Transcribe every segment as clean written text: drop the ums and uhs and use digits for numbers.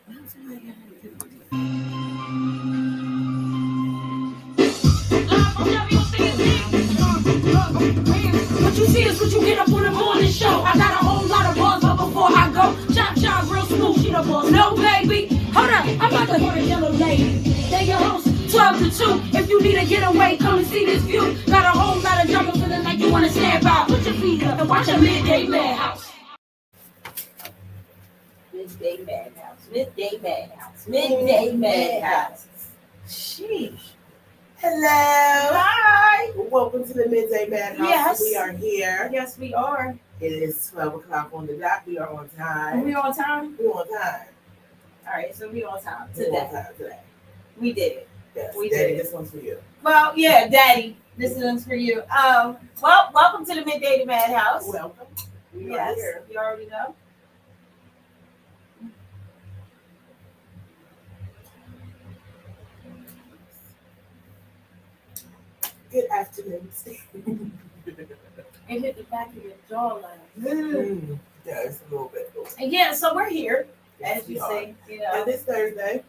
What you see is what you get up on the morning show. I got a whole lot of bars, but before I go, chop real smooth, she the boss. No baby, hold up, I'm about to go to Jellolady. They your host, 12 to 2. If you need a getaway, come and see this view. Got a whole lot of drama, feeling like you wanna stand by. Put your feet up and watch a Midday Madhouse. Midday Madhouse, Midday Madhouse, Midday Madhouse. Sheesh. Hello. Hi. Welcome to the Midday Madhouse. Yes. We are here. Yes, we are. It is 12 o'clock on the dot. We are on time. Are we on time? We're on time. All right, so we on time We're today. on time today. We did it. Yes. We Daddy, did it. this one's for you. Well, yeah, Daddy, this one's for you. Well, welcome to the Midday Madhouse. Welcome. We are Yes, here. you already know. Good afternoon. It hit the back of your jawline. Yeah, it's a little bit. And yeah, so we're here, Yes, as we you are. say, you And know. this Thursday,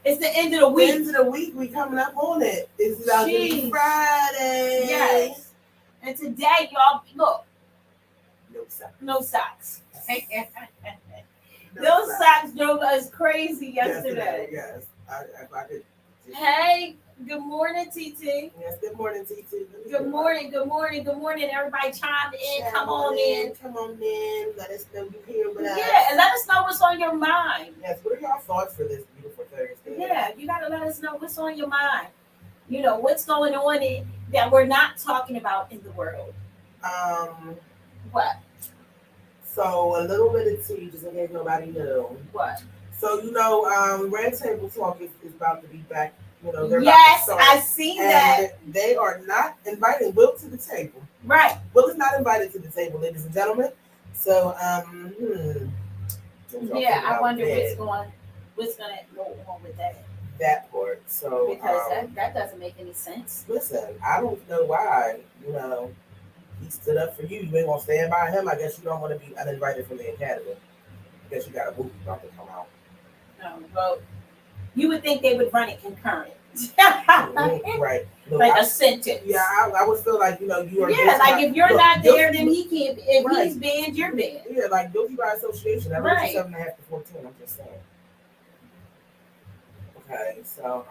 It's the end of the week. end of the week, we coming up on it. It's about to be Jeez. Friday. Yes. And today, y'all, look, No socks. no socks. No Those socks drove us crazy yesterday. Yes. If I could. Hey, good morning, TT. Yes, good morning, TT. Good morning, good morning, good morning. Everybody chimed in. Come on in. Come on in. Let us know you're here with us. Yeah, and let us know what's on your mind. Yes, what are y'all thoughts for this beautiful Thursday? Yeah, you got to let us know what's on your mind. You know, what's going on that we're not talking about in the world. What? So a little bit of tea, just in case nobody knew. What? So, Red Table Talk is about to be back. They're Yes, about to start. I seen And that. they are not inviting Will to the table. Right. Will is not invited to the table, ladies and gentlemen. So, Yeah, I wonder what's going to go on with that. That part. So, Because that doesn't make any sense. listen, I don't know why, he stood up for you. You ain't gonna stand by him. I guess you don't want to be uninvited from the academy. I guess you got a movie about to come out. Well, you would think they would run it concurrent. Right. Look, Like a sentence. Yeah, I would feel like, you are. Yeah, like if you're not there, then he can't. If Right. he's banned, you're banned. Yeah, like guilty by association. I read Right. 7.5 to 14. I'm just saying. Okay, so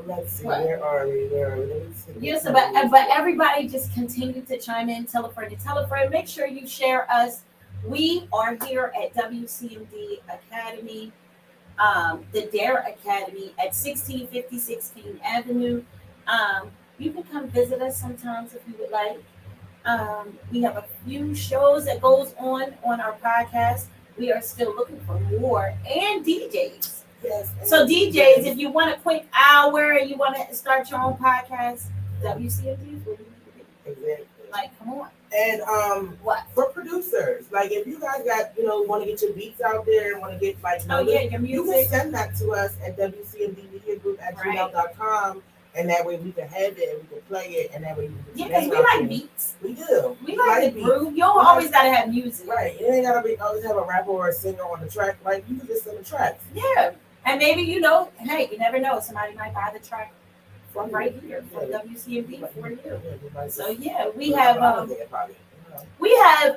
let's see. What? Where are we? Let's see. Yes, but everybody just continue to chime in. Tell a friend to tell a friend. Make sure you share us. We are here at WCMD Academy, the Dare Academy at 1650 16th Avenue. You can come visit us sometimes if you would like. We have a few shows that goes on our podcast. We are still looking for more and DJs. Yes. So DJs, if you want a quick hour and you want to start your own podcast, WCMD is where you need to be. Exactly. Like, come on. And What? for producers, like if you guys got want to get your beats out there and want to get like Oh yeah, your you can music. send that to us at wcmdmediagroup@gmail.com, and that way we can have it and we can play it, and that way we can Yeah, because we like beats. We do. We like the beats. groove. You don't always gotta have music. Right. You ain't gotta always have a rapper or a singer on the track. Like you can just send the tracks Yeah. And maybe hey, you never know. Somebody might buy the track from right here from WCMD for you. So yeah, we have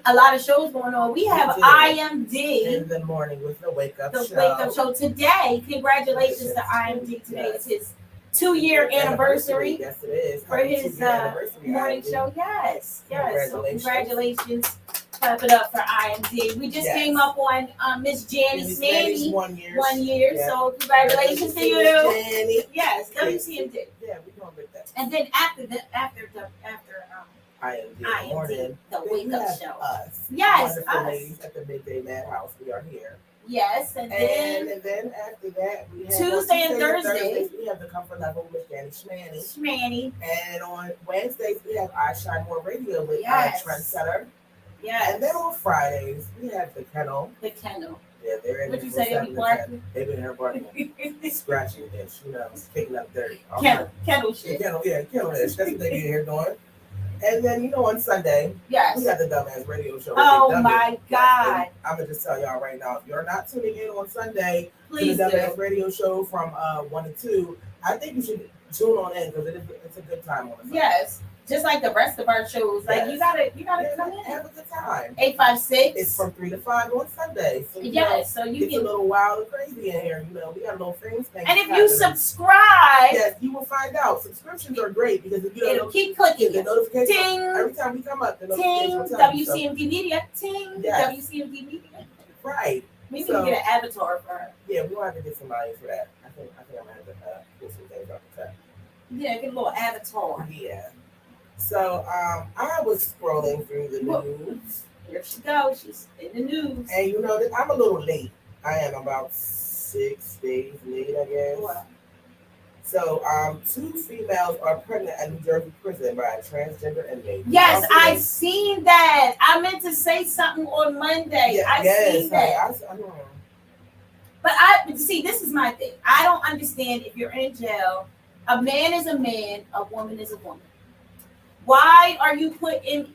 a lot of shows going on. We have IMD. in the morning with the wake up The show. wake up show today. Congratulations to IMD today. It's his 2-year anniversary Yes, it is. for Happy his 2-year anniversary, morning IMD. show. Yes. So Congratulations. congratulations. Clap it up for IMD. We just came up on Miss Janice Manny 1 year. 1 year. Yeah. So congratulations to you. Jenny. Yes, WCMD. Yeah, we're gonna make that. And then after IMD IMD, morning. the Then wake we up have show. Us. Yes, Wonderful us. ladies at the Midday Madhouse. We are here. Yes, and then And then after that, we have Tuesday and on Thursday. we have the Comfort Level with Danny Schmanny. Shmanny. And on Wednesdays, we have I Shine More Radio with Yes. Trendsetter. Yes. And then on Fridays, we have the Kennel. The Kennel. Yeah, they're in What'd there you from say? They 7 be to barking? 10. They've been here barking, scratching this, picking up dirt. Kennel Yeah, shit. Kennel ish. That's what they be here doing. And then, on Sunday, Yes. we got the Dumbass Radio Show. Oh my God. I'm going to just tell y'all right now, if you're not tuning in on Sunday Please to the do. Dumbass Radio Show from 1 to 2, I think you should tune on in because it's a good time on the Sunday. Yes. Just like the rest of our shows. Like you gotta come in. Have a good time. 856. It's from 3 to 5 on Sunday. So, so you it's can a little wild and crazy in here. We got little things. And if you subscribe, yes, you will find out. Subscriptions are great because if you it'll keep clicking. The notification. Ting. Every time we come up, the Ting. notification. WCMD Media. Ting. Yes. WCMD Media. Right. Maybe we can get an avatar for her. Yeah, we'll have to get somebody for that. I think I'm gonna have to get some things up to that. Yeah, get a little avatar. Yeah. So I was scrolling through the news. Here she goes. She's in the news. And I'm a little late. I am about 6 days late, I guess. Wow. So 2 females are pregnant at New Jersey prison by a transgender inmate. Yes, I seen that. I meant to say something on Monday. Yeah, I seen that. I know. But see, this is my thing. I don't understand if you're in jail. A man is a man. A woman is a woman. Why are you put in?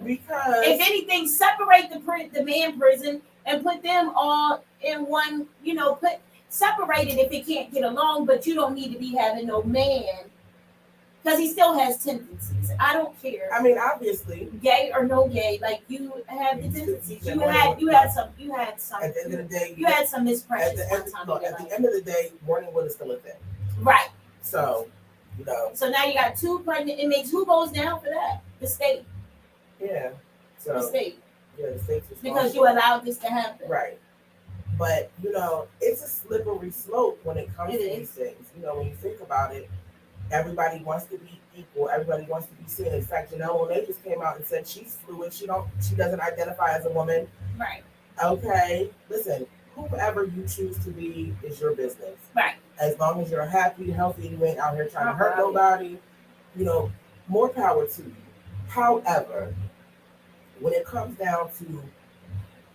Because if anything, separate the man prison and put them all in one. Separate it if it can't get along. But you don't need to be having no man because he still has tendencies. I don't care. I mean, obviously, gay or no gay, like you have the tendencies. You had some. At the end of the day, you had some mispressures. At the end of the day, Morningwood is still a thing. Right. So. So now you got 2 pregnant inmates. Who goes down for that? The state. Yeah. So the state. Yeah, the state's because you allowed this to happen. Right. But it's a slippery slope when it comes to these things. When you think about it, everybody wants to be equal. Everybody wants to be seen. In fact, Jellolady just came out and said she's fluid. She doesn't identify as a woman. Right. Okay. Listen, whoever you choose to be is your business. Right. As long as you're happy, healthy, you ain't out here trying to hurt nobody, more power to you. However, when it comes down to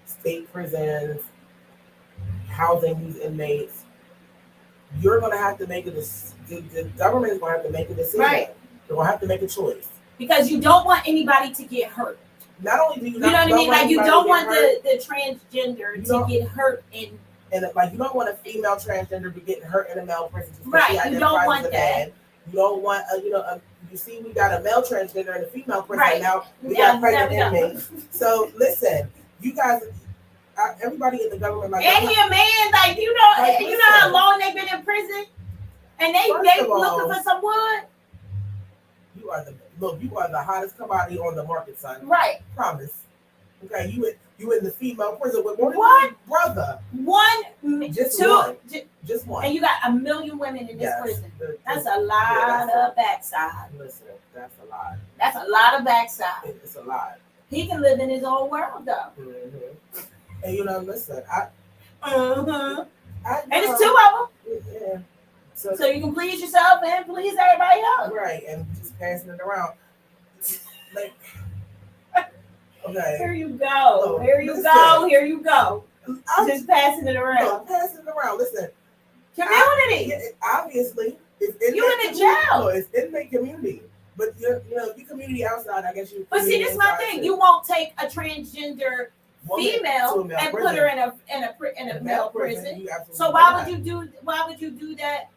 state prisons, housing these inmates, you're going to have to make the government is going to have to make a decision. Right. They're going to have to make a choice. Because you don't want anybody to get hurt. Not only do you know what I mean? Like you don't want the transgender to get hurt in. And like you don't want a female transgender to get hurt in a male prison. Right. You don't want that. Man. You don't want you see we got a male transgender and a female prison right now. We got pregnant inmates. So listen, you guys, everybody in the government, like, and he a man, like you know how long they've been in prison, and they looking for some wood. You are the hottest commodity on the market, son. Right. Promise. Okay, you in the female prison with more than one brother. Just one. And you got 1 million women in this prison. That's a lot of backside. Listen, that's a lot. That's a lot of backside. It's a lot. He can live in his own world, though. Mm-hmm. And listen, and it's 2 of them. Yeah. So you can please yourself and please everybody else. Right, and just passing it around. Like, okay. Here you go. Here you go. Just passing it around. No, passing it around. Listen. Community. Obviously. You in the jail. No, it's inmate community. But your community outside, I guess you. But see, this is my thing. You won't take a transgender female and put her in a male prison. So why would you do that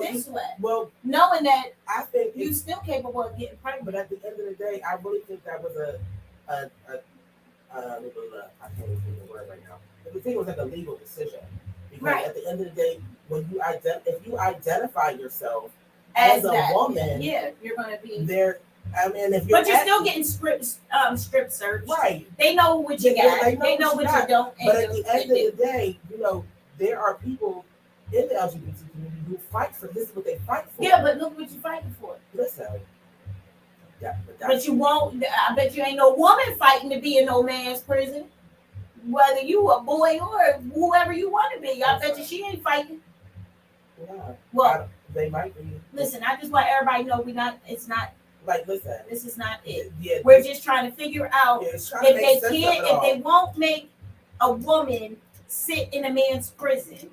this way? Well, knowing that I think you're still capable of getting pregnant. But at the end of the day, I really think that was I can't even think the word right now. But the thing was like a legal decision. Because at the end of the day, when if you identify yourself as a woman, you're going to be there. I mean, but you're still getting script search. Right. They know what you got. They know what you don't. But at the end of the day, there are people in the LGBT community who fight for this. Is what they fight for. Yeah, but look what you're fighting for. Listen. Yeah, but you won't. I bet you ain't no woman fighting to be in no man's prison. Whether you a boy or whoever you want to be, I bet you she ain't fighting. Yeah. Well, they might be. Listen, I just want everybody to know it's not. Like, listen. This is not it. Yeah, we're just trying to figure out if they won't make a woman sit in a man's prison,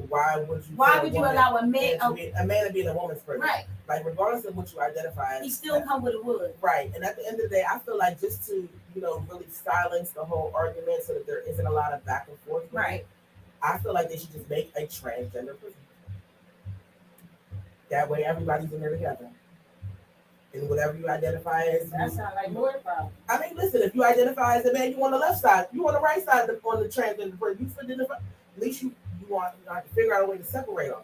why would you? Why would you allow a man to be in a woman's prison? Right. Like regardless of what you identify as, he still come with a wood. Right. And at the end of the day, I feel like just to, really silence the whole argument so that there isn't a lot of back and forth. Right. I feel like they should just make a transgender prison. That way everybody's in there together. And whatever you identify as. That sounds like more problem. I mean, listen, if you identify as a man, you on the left side, you on the right side on the transgender prison. You identify, at least you have to figure out a way to separate them.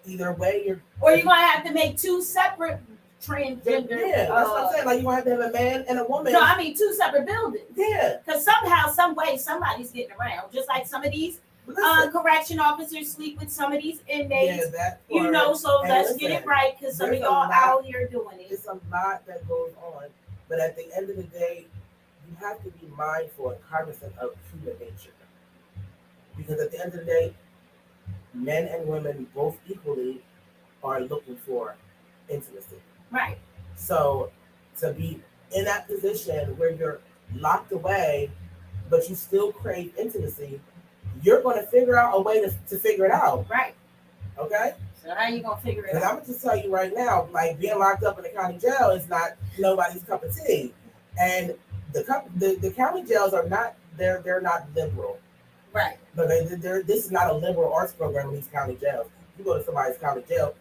Either way, you're gonna have to make two separate transgender. Yeah, that's what I'm saying. Like you gonna have to have a man and a woman. No, I mean two separate buildings. Yeah. Because somehow, some way, somebody's getting around. Just like some of these correction officers sleep with some of these inmates. Yeah, that. So let's get it right because some of y'all out here doing it. It's a lot that goes on, but at the end of the day, you have to be mindful and cognizant of human nature. Because at the end of the day, men and women both equally are looking for intimacy. Right. So to be in that position where you're locked away, but you still crave intimacy, you're going to figure out a way to figure it out. Right. Okay? So how are you going to figure it out? Because I'm going to just tell you right now, like being locked up in the county jail is not nobody's cup of tea. And the county jails are not, they're not liberal. Right. But this is not a liberal arts program in these county jails. You go to somebody's county jail,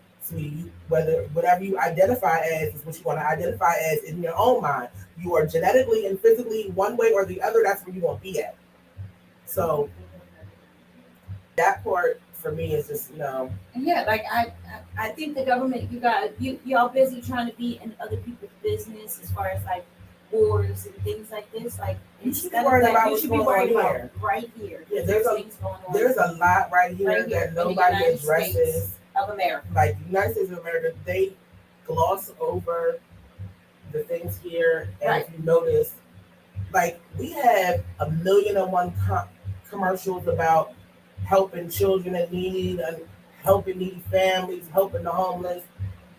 whatever you identify as is what you want to identify as in your own mind. You are genetically and physically one way or the other. That's where you want to be at. So that part for me is just Yeah, like I think the government, y'all busy trying to be in other people's business as far as like wars and things like this. Like you should be worried about what's going on here. Right here. Yeah, there's a lot right here that nobody addresses. Of America. Like the United States of America, they gloss over the things here. And right. If you notice, like we have 1,000,001 commercials about helping children in need and helping needy families, helping the homeless.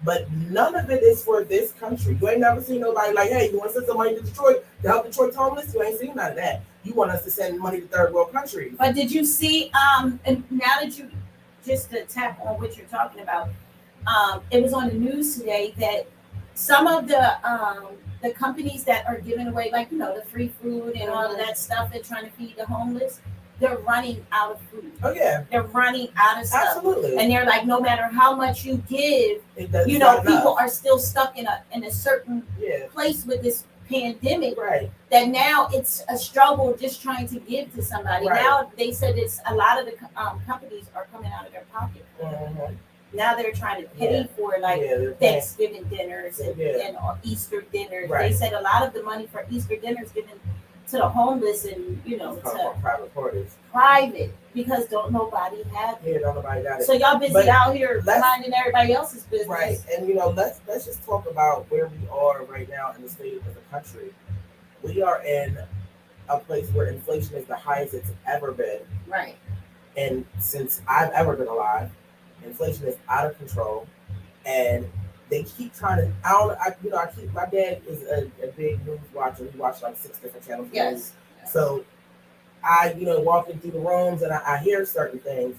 But none of it is for this country. You ain't never seen nobody like, hey, you want to send some money to Detroit to help Detroit's homeless? You ain't seen none of that. You want us to send money to third world countries. But did you see, and now that you, just to tap on what you're talking about, it was on the news today that some of the companies that are giving away, like, the free food and all of that stuff and trying to feed the homeless, they're running out of food. Oh, yeah. They're running out of stuff. Absolutely. And they're like, no matter how much you give, people are still stuck in a certain place with this pandemic. Right. That now it's a struggle just trying to give to somebody. Right. Now they said it's a lot of the companies are coming out of their pocket. Mm-hmm. Now they're trying to pay for Thanksgiving dinners and Easter dinners. Right. They said a lot of the money for Easter dinners given to the homeless and to private parties. Private, because don't nobody have it. Yeah, don't nobody got it. So y'all busy out here minding everybody else's business. Right. And let's just talk about where we are right now in the state of the country. We are in a place where inflation is the highest it's ever been. Right. And since I've ever been alive, inflation is out of control. And they keep trying to. My dad is a big news watcher. He watched like 6 different channels. Yes. So I, walking through the rooms and I hear certain things.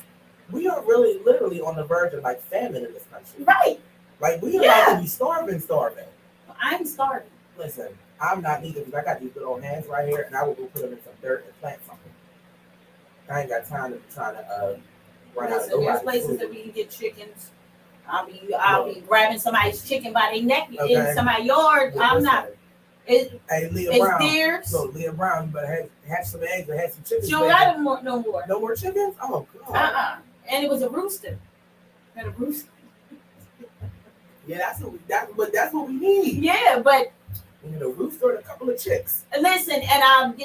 We are really, literally on the verge of like famine in this country. Right. Like we are about to be starving. I'm starving. Listen, I'm not either because I got these good old hands right here, and I will go put them in some dirt and plant something. I ain't got time to be trying to run out of nobody's There's places food. that we can get chickens. I'll be grabbing somebody's chicken by their neck in somebody's yard. I'm not. Hey, Leah Brown. Theirs. So Leah Brown, you better have some eggs and have some chickens. She don't got them no more. No more chickens? Oh God. And it was a rooster. Had a rooster. Yeah, that's what we need. Yeah, but a rooster and a couple of chicks. Listen, and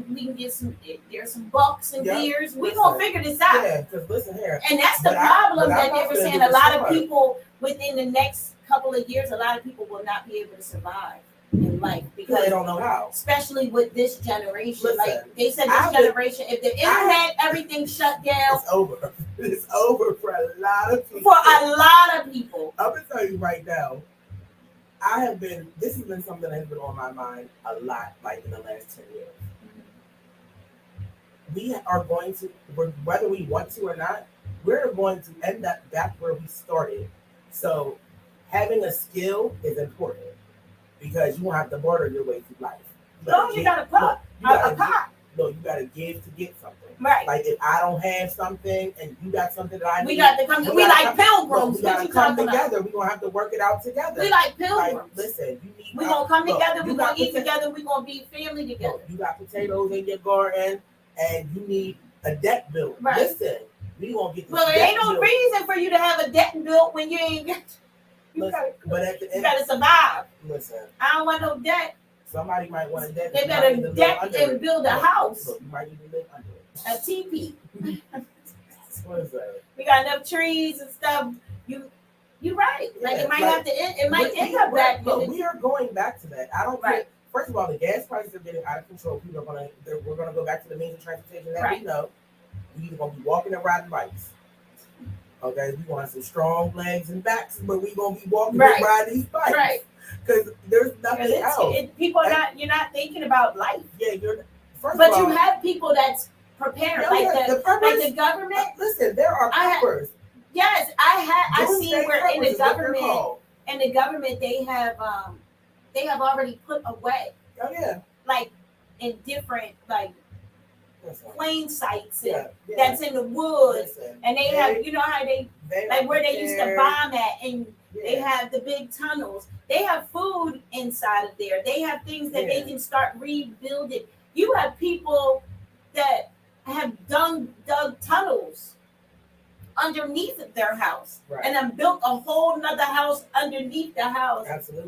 we can get some. There's some bucks and deers. We gonna figure this out. Yeah, because listen here. And that's the problem that they were saying. A lot of people within the next couple of years, a lot of people will not be able to survive in life because they don't know how. Especially with this generation. Listen, like they said, this generation, if the internet, everything shut down, it's over. It's over for a lot of people. For a lot of people. I'm gonna tell you right now. This has been something that has been on my mind a lot, like in the last 10 years. We are going to, whether we want to or not, we're going to end up back where we started. So having a skill is important because you won't have to barter your way through life. You got to pop a pot. No, you got to give to get something. Right. Like if I don't have something and you got something that I need, we got to come. We like pilgrims. We got to come together. We're gonna have to work it out together. We like pilgrims. Like, listen, you need. We're gonna come together. We're gonna eat together. We're gonna be family together. You got potatoes in your garden, and you need a deck built. Right. Listen, we gonna get. Well, there ain't no reason for you to have a deck built when you ain't got. But at the end, you gotta survive. Listen, I don't want no debt. Somebody might want a deck. They better deck and build a house. Look, you might even live under it. A teepee. What is that? We got enough trees and stuff. You're right. Like it might have to. It might end up back. But we are going back to that. I don't care. First of all, the gas prices are getting out of control. People are we're gonna go back to the means of transportation that we know. We either gonna be walking or riding bikes. Okay, we gonna have some strong legs and backs, but we gonna be walking and riding these bikes. Right. Because there's nothing else. People are not. You're not thinking about life. Yeah, you're. But you have people that's prepared, the government. Listen, there are preppers. Yes, I see where in the government they have already put away. Oh yeah. Like in different plain sites that's in the woods, and they have how they like where they used to bomb at, and they have the big tunnels. They have food inside of there. They have things that they can start rebuilding. You have people that have dug tunnels underneath their house and then built a whole nother house underneath the house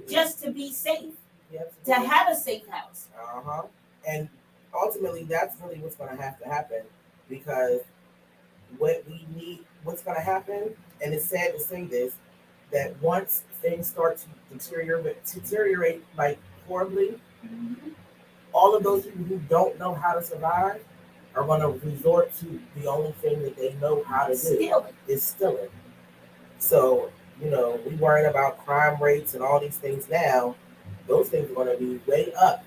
just to be safe, to have a safe house. And ultimately, that's really what's going to have to happen, because what we need, what's going to happen, and it's sad to say this, that once things start to deteriorate like horribly, all of those people who don't know how to survive are going to resort to the only thing that they know how to do is stealing. So, we worrying about crime rates and all these things now. Those things are going to be way up.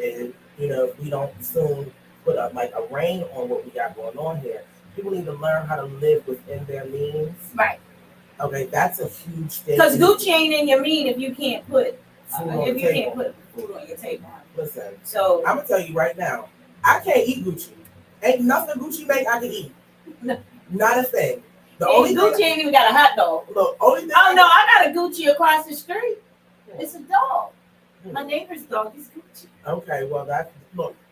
And, if we don't soon put up like a rein on what we got going on here, people need to learn how to live within their means. Right. Okay, that's a huge thing. Because Gucci ain't in your mean if you can't put food on your table. Listen, so I'm gonna tell you right now, I can't eat Gucci. Ain't nothing Gucci make I can eat. No. Not a thing. The only Gucci ain't even got a hot dog. Look, only thing I got a Gucci across the street. It's a dog. My neighbor's dog is Gucci. Okay, well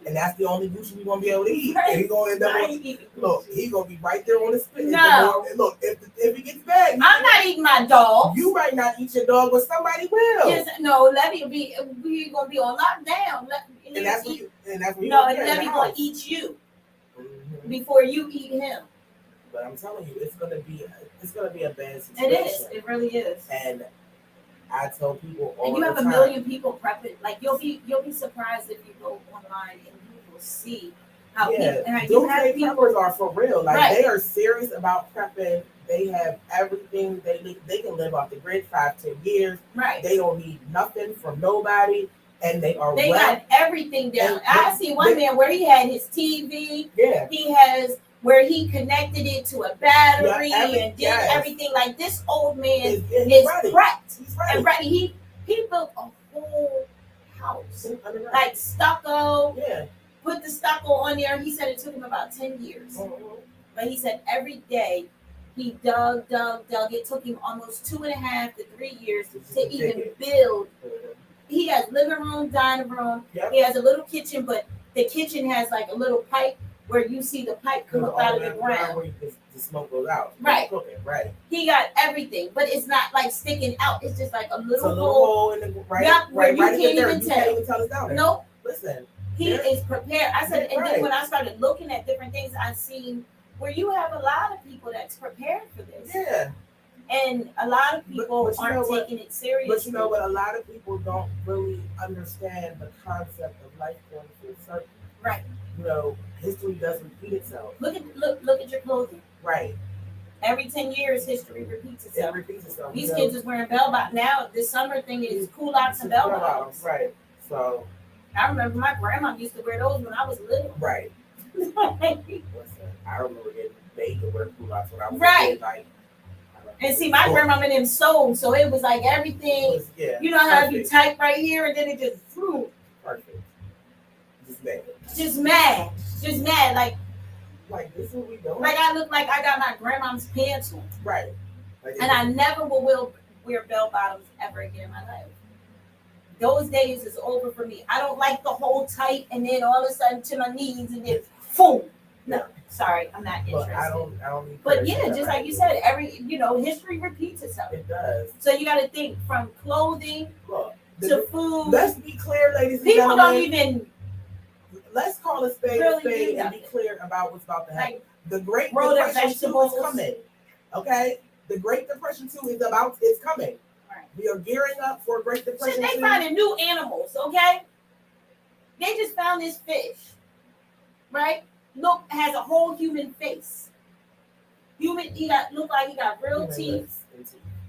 and that's the only Gucci we're gonna be able to eat. Right. And he's gonna end up he's gonna be right there on the spit. No. Look, if it gets bad, I'm not eating my dog. You might not eat your dog, but somebody will. Yes, no, Levy we're gonna be on lockdown. And that's what Levy gonna eat you before you eat him. But I'm telling you, it's gonna be a bad situation. It is. It really is. And I tell people all and you have the a time, million people prepping. Like you'll be surprised if you go online and you will see how people preppers are for real. Like they are serious about prepping. They have everything. They can live off the grid 5-10 years. Right. They don't need nothing from nobody, and they got everything down. I see one man where he had his TV. Yeah. He has where he connected it to a battery and did everything. Like this old man is prepped. He's ready. And ready. He built a whole house. Like stucco. Yeah. Put the stucco on there. He said it took him about 10 years. But he said every day he dug. It took him almost 2.5 to 3 years to even build. He has living room, dining room. Yep. He has a little kitchen, but the kitchen has like a little pipe where you see the pipe come up out of the ground. Where the smoke goes out. Right. Right. He got everything, but it's not like sticking out. It's just like a little hole in the where you can't even tell. You can't even tell it's down there. Nope. Listen. He is prepared. I said, and then when I started looking at different things, I seen where you have a lot of people that's prepared for this. Yeah. And a lot of people aren't taking it seriously. But you know what? A lot of people don't really understand the concept of life going full circle. Right. History does repeat itself. Look at your clothing. Right. Every 10 years, history repeats itself. It repeats itself. These kids is wearing bell bottoms. Now, this summer thing is culottes and bell bottoms. Right. So. I remember my grandma used to wear those when I was little. Right. Listen, I remember getting made to wear culottes when I was Right. a kid, like. And see, my grandmama and them sewed, so it was like everything. Yeah, you know how you perfect. type right here, and then it just flew. Perfect. Just mad. Just mad. Like this is what we doing. Like I look like I got my grandma's pants on. Right. Like, And I never will wear bell bottoms ever again in my life. Those days is over for me. I don't like the whole tight and then all of a sudden to my knees and then boom. No, sorry, I'm not interested. I don't need. But yeah, just like you said, history repeats itself. It does. So you got to think from clothing to food. Let's be clear, ladies and People gentlemen. don't even. Let's call a spade really a spade and be clear about what's about to happen. Like, the Great Depression Depression 2 is coming. Okay, the Great Depression 2 is coming. Right. We are gearing up for Great Depression. They finding new animals. Okay, they just found this fish. Right. Look, has a whole human face. Look like he got real teeth.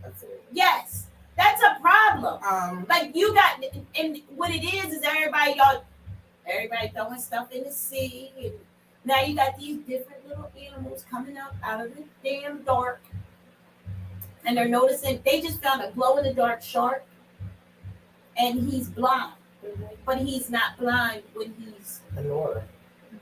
That's it. Yes, that's a problem. Like you got, and what it is everybody throwing stuff in the sea, and now you got these different little animals coming up out of the damn dark, and they're noticing they just found a glow in the dark shark, and he's blind, but he's not blind when he's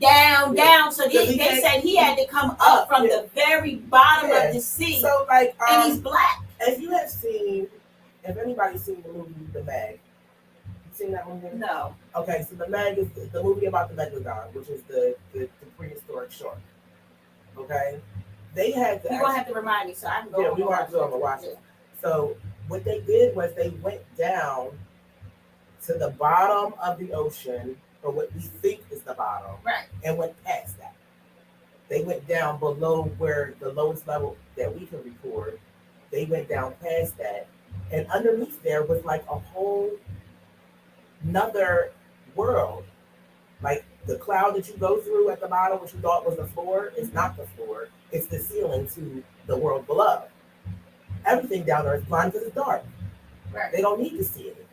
down. So they said he had to come up from the very bottom of the sea. So and he's black. If you have seen, if anybody's seen the movie The Meg, you seen that one? No. Okay, so The Meg is the movie about the megalodon, which is the prehistoric shark. Okay, they had to. You're gonna have to remind me, so I can go. Yeah, we gonna have to go and watch it. So what they did was they went down to the bottom of the ocean, or what we think is the bottom, right, and went past that. They went down below where the lowest level that we can record. They went down past that, and underneath there was like a whole another world. Like the cloud that you go through at the bottom, which you thought was the floor, is not the floor. It's the ceiling to the world below. Everything down there is blind because it's dark. Right. They don't need to see anything.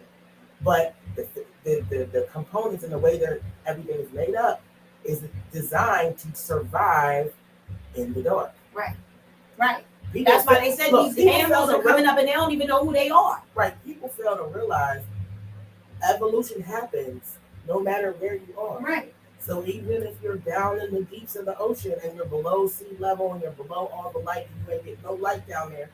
But the components and the way that everything is made up is designed to survive in the dark. Right. That's why they said these animals are coming up and they don't even know who they are. Right. People fail to realize evolution happens no matter where you are. Right. So even if you're down in the deeps of the ocean and you're below sea level and you're below all the light, you may get no light down there.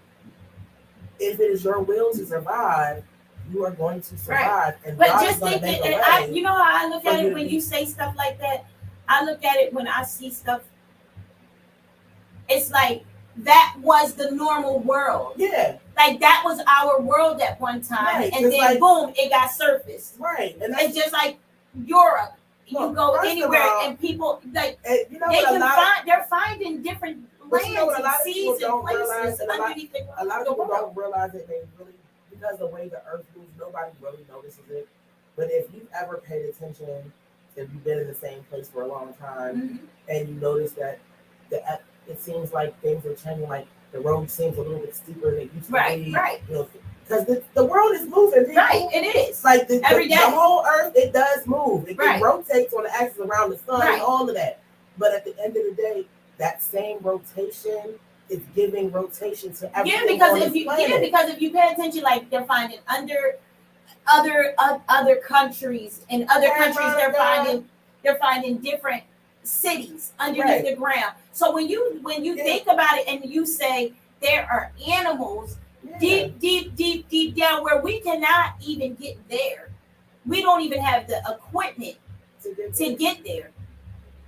If it is your will to survive, you are going to survive. Right. But just think that, you know how I look at it when you say stuff like that? I look at it when I see stuff. It's like that was the normal world. Yeah. Like that was our world at one time. Right. And then boom, it got surfaced. Right. And it's just like Europe. You go anywhere and people like they're finding different lands and seas and places underneath a lot of people don't realize it. They really, because the way the earth moves, nobody really notices it. But if you've ever paid attention, if you've been in the same place for a long time, and you notice that it seems like things are changing, like the road seems a little bit steeper than it used to be. Right. You know, because the world is moving. People. Right, it is. Like every day. The whole earth, it does move. It rotates on the axis around the sun and all of that. But at the end of the day, that same rotation is giving rotation to everything. Because if you pay attention, like they're finding under other countries, in other countries they're finding different cities underneath the ground. So when you think about it and you say there are animals deep down where we cannot even get there, we don't even have the equipment to get there.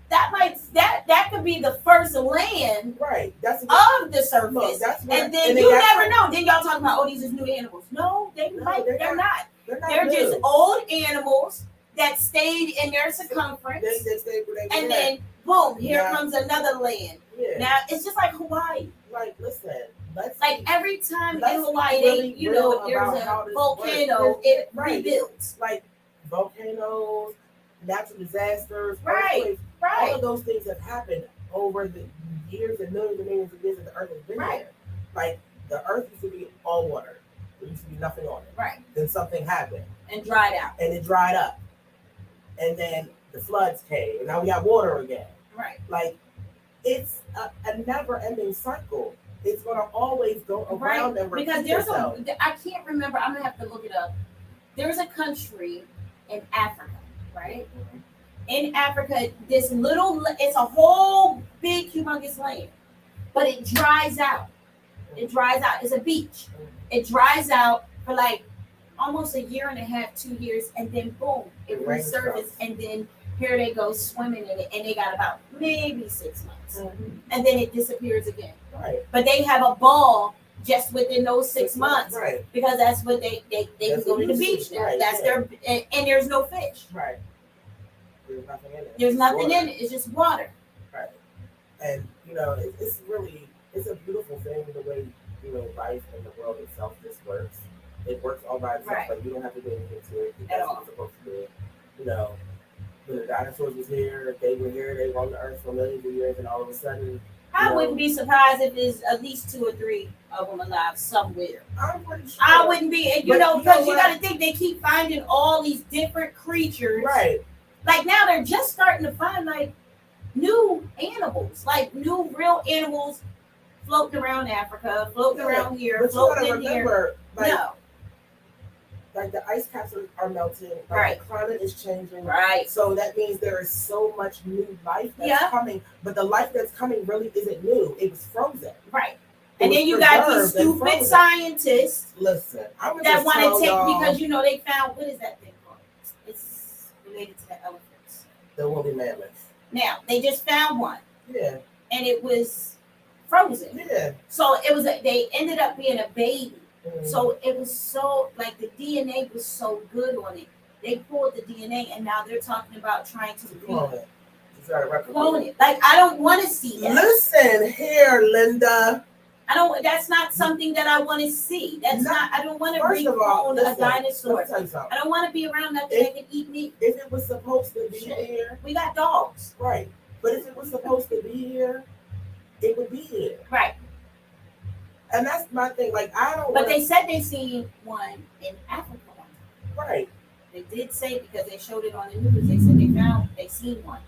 That could be the first land of the surface, and then you never know. Then y'all talking about these is new animals. No, they're not. They're just old animals that stayed in their circumference, and then boom, here comes another land. Yeah. Now it's just like Hawaii. Like listen, every time in Hawaii, there's a volcano, it rebuilds. Like volcanoes, natural disasters, right. All of those things have happened over the years and millions of years that the earth has been there. Like the earth used to be all water. There used to be nothing on it. Right. Then something happened. And dried out. And it dried up. And then the floods came. And now we got water again. Right. Like it's a never-ending cycle. It's going to always go around and repeat because there's itself. I can't remember. I'm gonna have to look it up. There's a country in Africa, right? In Africa, it's a whole big, humongous land, but it dries out. It dries out. It's a beach. It dries out for like almost a year and a half, 2 years, and then boom, it Rain resurfaces, comes. and then here they go swimming in it, and they got about maybe 6 months, Mhm. and then it disappears again. Right. But they have a ball just within those 6 months, Right. because that's what they can That's go what to the you beach see. now. Right, That's yeah. and there's no fish. Right. There's nothing in it. There's It's nothing water. in it. It's just water. Right. And it's really it's a beautiful thing the way life and the world itself just works. It works all by itself. Right. Like you don't have to do anything to it. At That's all. what it's supposed to do. When the dinosaurs was here, they were here. They roamed the earth for millions of years, and all of a sudden, I wouldn't be surprised if there's at least 2 or 3 of them alive somewhere. I'm pretty sure. I wouldn't be, But because you what? got to think they keep finding all these different creatures. Right. Like now they're just starting to find like new animals, like new real animals floating around Africa, floating around here, But you floating gotta in here. remember, No, like the ice caps are melting. Like Right. The climate is changing. right. So that means there is so much new life that's Yeah. coming. But the life that's coming really isn't new. It was frozen. Right. It And was then you got these preserved and stupid frozen. scientists Listen, I'm gonna that just want tell to take, y'all, because they found, what is that thing called? It's related to the elephants. the woolly mammoth. Now, they just found one, Yeah, and it was frozen. yeah. So they ended up being a baby. Mhm. So it was so, like, the DNA was so good on it. They pulled the DNA, and now they're talking about trying to Clone it. You gotta replicate clone it. Like, I don't want to see that. Listen here, Linda. That's not something that I want to see. I don't want to First of all, reclone a listen, dinosaur. let me tell you something. I don't want to be around nothing that can eat me. If it was supposed to be Shit. here, We got dogs. right. But if it was supposed to be here, it would be here. Right. And that's my thing. Like, I don't But wanna, they said they seen one in Africa one time. right. They did say, because they showed it on the news, they said they seen one.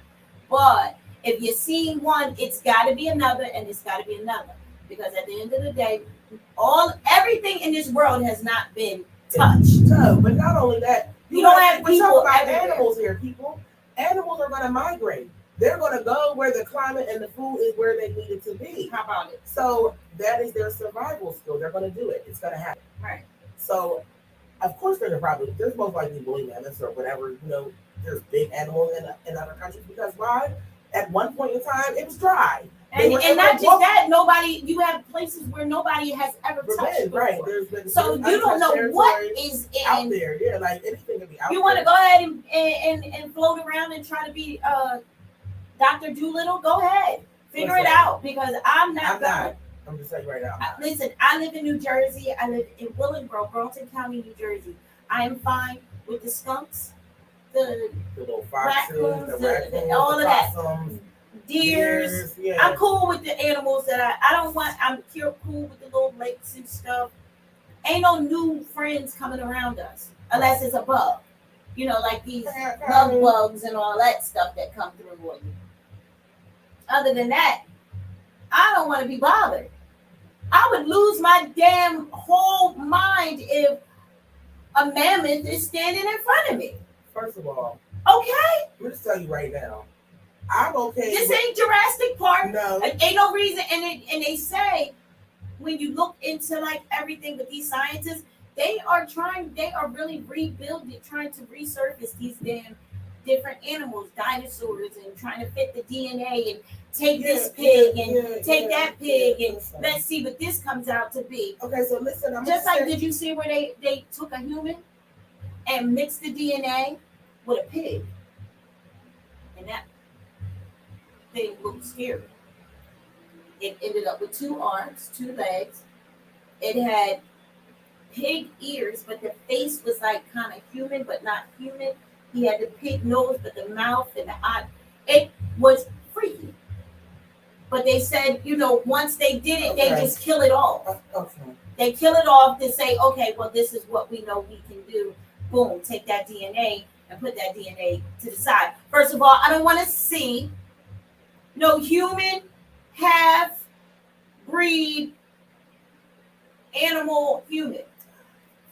But if you seen one, it's got to be another, and it's got to be another. Because at the end of the day, everything in this world has not been touched. No, but not only that, You don't have we're talking people about everywhere. animals here, people. Animals are going to migrate. They're going to go where the climate and the food is where they need it to be. How about it? So that is their survival skill. They're going to do it. It's going to happen. Right. So, of course, there's most likely woolly mammoths or whatever. There's big animals in other countries, because why? At one point in time, it was dry. And not just that, you have places where nobody has ever touched before. Right. There's been So you don't know what is out there. Yeah, like anything can be out there. You want to go ahead and float around and try to be Dr. Doolittle? Go ahead. Figure it out, because I'm not. I'm just saying right now. Listen, I live in New Jersey. I live in Willingboro, Burlington County, New Jersey. I am fine with the skunks, the little foxes, raccoons, all of that. possums, deers. Yeah. I'm cool with the animals that I don't want. I'm cool with the little lakes and stuff. Ain't no new friends coming around us unless it's a bug. Like these love bugs and all that stuff that come through on you. Other than that, I don't want to be bothered. I would lose my damn whole mind if a mammoth is standing in front of me. First of all, okay, let me just tell you right now, I'm okay. This ain't Jurassic Park. No, ain't no reason. And they say when you look into like everything with these scientists, they are really rebuilding, trying to resurface these damn different animals, dinosaurs, and trying to fit the DNA and take this pig and take that pig and let's see what this comes out to be. Okay, so listen, did you see where they took a human and mixed the DNA with a pig? And that thing looked scary. It ended up with 2 arms, 2 legs. It had pig ears, but the face was like kind of human, but not human. He had the pig nose, but the mouth and the eye. It was freaky. But they said, once they did it, they just kill it off. Okay. They kill it off to say, okay, well, this is what we know we can do. Boom, take that DNA and put that DNA to the side. First of all, I don't want to see no human half breed animal human?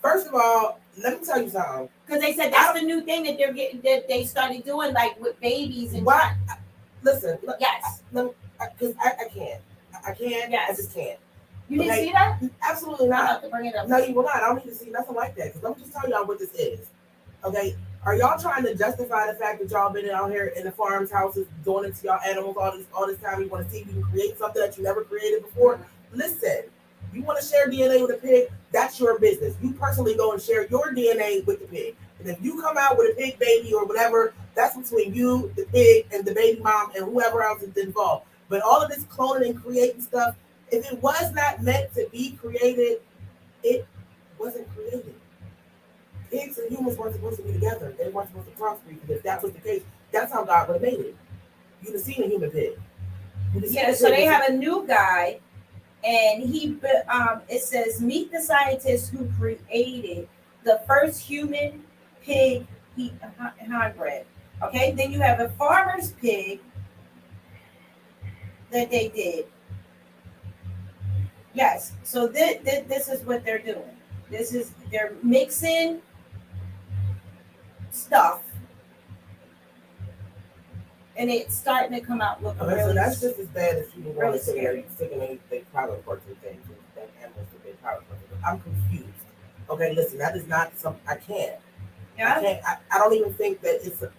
First of all, let me tell you something. Because they said that's the new thing that they're getting, that they started doing, like with babies and why? Listen, yes, because I can't. I can't. Yes. I just can't. You didn't see that? Absolutely I'm not. about to bring it up. No, you will not. I don't need to see nothing like that. Because let me just tell y'all what this is. Okay, are y'all trying to justify the fact that y'all been out here in the farms, houses, doing it to y'all animals all this time? You want to see if you can create something that you never created before? Listen, you want to share DNA with a pig? That's your business. You personally go and share your DNA with the pig. And if you come out with a pig baby or whatever, that's between you, the pig, and the baby mom, and whoever else is involved. But all of this cloning and creating stuff, if it was not meant to be created, it wasn't created. Pigs and humans weren't supposed to be together. They weren't supposed to crossbreed. Because if that was the case, that's how God would have made it. You'd have seen a human pig. Yeah, so they have a new guy, and it says, meet the scientists who created the first human pig hybrid. Okay, then you have a farmer's pig that they did. Yes, so this is what they're doing. They're mixing stuff, and it's starting to come out looking okay, really. So that's just as bad as people really want to say sticking they pilot parts and things. That animals that they pilot parts. I'm confused. Okay, listen, that is not something I can't. Yeah. I can't. I don't even think that it's a.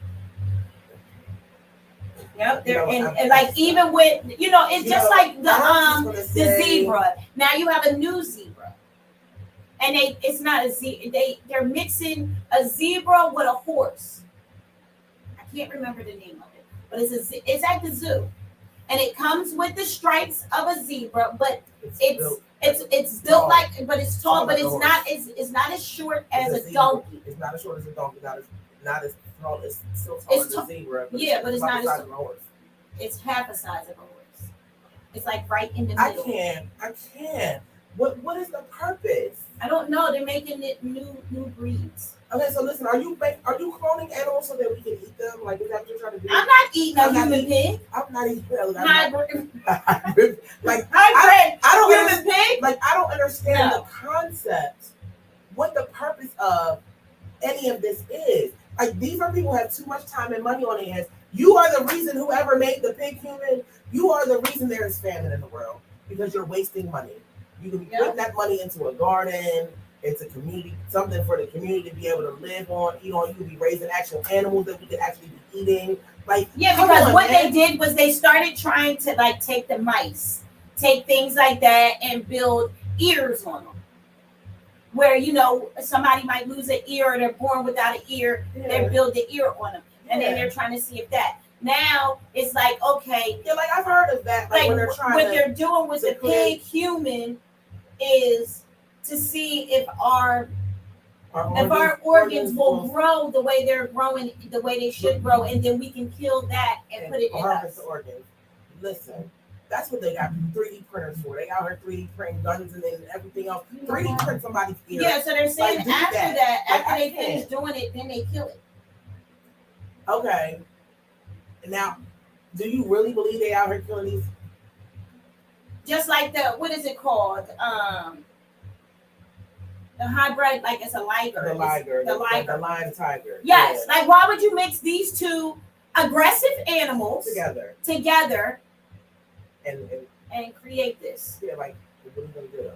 Yep, and like even with it's just like the zebra. Now you have a new zebra, and it's not a zebra. They're mixing a zebra with a horse. I can't remember the name of it, but it's at the zoo, and it comes with the stripes of a zebra, but it's built like, but it's tall, but it's not as short as a donkey. It's not as short as a donkey. Not as tall. It's still taller than a zebra. But yeah, but it's not the size of a horse. It's half the size of a horse. It's like right in the middle. I can't. What is the purpose? I don't know. They're making it new breeds. Okay, so listen, are you cloning animals so that we can eat them? Like, is that what you're trying to do? I'm not eating a human pig. I'm not eating hybrid. Like hybrid. I don't human pig. Like I don't understand the concept. What the purpose of any of this is? Like these are people who have too much time and money on their hands. You are the reason whoever made the pig human. You are the reason there is famine in the world because you're wasting money. You can be putting that money into a garden, into community, something for the community to be able to live on, eat on. You could be raising actual animals that we could actually be eating. Like because what they did was they started trying to like take the mice, take things like that, and build ears on them. Where somebody might lose an ear or they're born without an ear, they build the ear on them, and then they're trying to see if that. Now it's like okay, like I've heard of that. Like when they're trying what they're doing with the pig human is to see if our organs will grow the way they're growing, the way they should grow, and then we can kill that and put it in us. Organs. Listen. That's what they got 3D printers for. They out here 3D printing guns and everything else. 3D print somebody's ear. Yeah, so they're saying after they finish doing it, then they kill it. Okay. Now, do you really believe they out here killing these? Just like what is it called? The hybrid, like it's a liger. The lion tiger. Yes. Yeah. Like why would you mix these two aggressive animals together? And create this. Yeah, like what are you gonna do?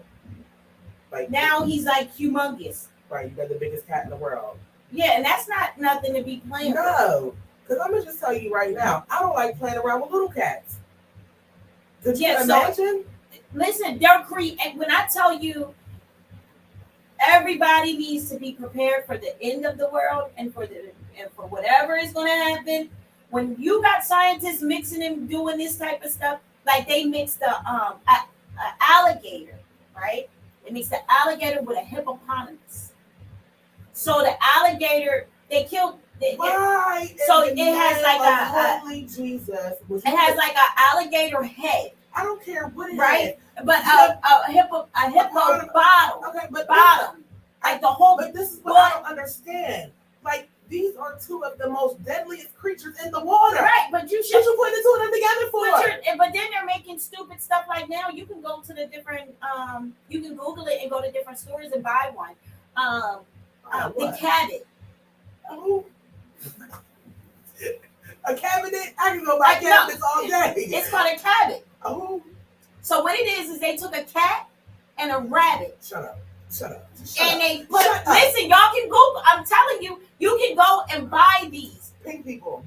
Like now he's like humongous. Right, you got the biggest cat in the world. Yeah, and that's not nothing to be playing with. No, because I'm gonna just tell you right now, I don't like playing around with little cats. Could you imagine? Listen, they're when I tell you, everybody needs to be prepared for the end of the world and for whatever is going to happen. When you got scientists mixing and doing this type of stuff. Like they mixed the alligator, right? They mixed the alligator with a hippopotamus. So the alligator, they killed. Why? So it has like holy Jesus. It has like an alligator head. I don't care what it is. But a hippo bottom. Okay, but bottom. Like the whole. But this is what I don't understand. Like these are two of the most deadliest creatures in the water. Right, but you should. What you putting the two of them together for? But then they're making making stupid stuff like now, you can go to the different, you can Google it and go to different stores and buy one. The What? cabinet. Oh. A cabinet? I can go buy No, cabinets all day. It's called a cabinet. Oh. So what it is they took a cat and a rabbit. Shut up. And they put, listen, y'all can Google, I'm telling you, you can go and buy these. Pink people.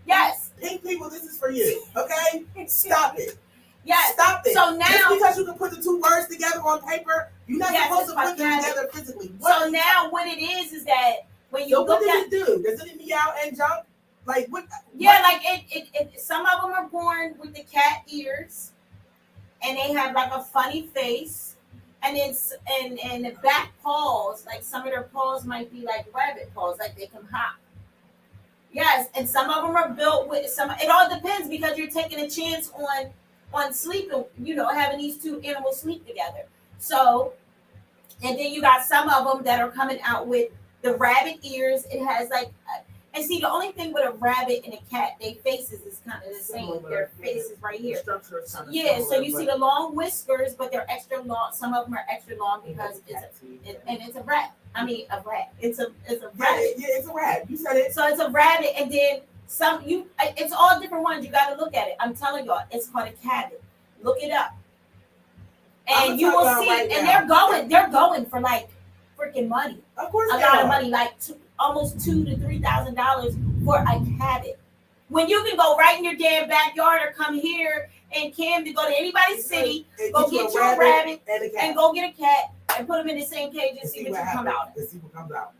Yes. Pink people, this is for you. Okay? Stop it. Yes. Stop it. So now, just because you can put the two words together on paper, you're not supposed to put them together physically. So now what it is that when you so what look does at, it do? Does it meow and jump? Like what? Yeah, like it some of them are born with the cat ears, and they have like a funny face, and it's and the back paws, like some of their paws might be like rabbit paws, like they can hop. Yes, and some of them are built with some. It all depends because you're taking a chance on sleeping. You know, having these two animals sleep together. So, and then you got some of them that are coming out with the rabbit ears. It has like. And see, the only thing with a rabbit and a cat, their faces is kind of the same. Their faces right here. Yeah, so you see the long whiskers, but they're extra long. Some of them are extra long because it's a rat. I mean, a rat. It's a rabbit. Yeah, it's a rat. You said it. So it's a rabbit, and then some. It's all different ones. You got to look at it. I'm telling y'all, it's called a cabbit. Look it up, and you will see. Right, and they're going for like freaking money. Of course, a lot of money, like almost $2,000 to $3,000 for a cabbit. When you can go right in your damn backyard or come here in Camden, go to anybody's city, go get your rabbit and go get a cat and put them in the same cage and see what comes out. And see what comes out.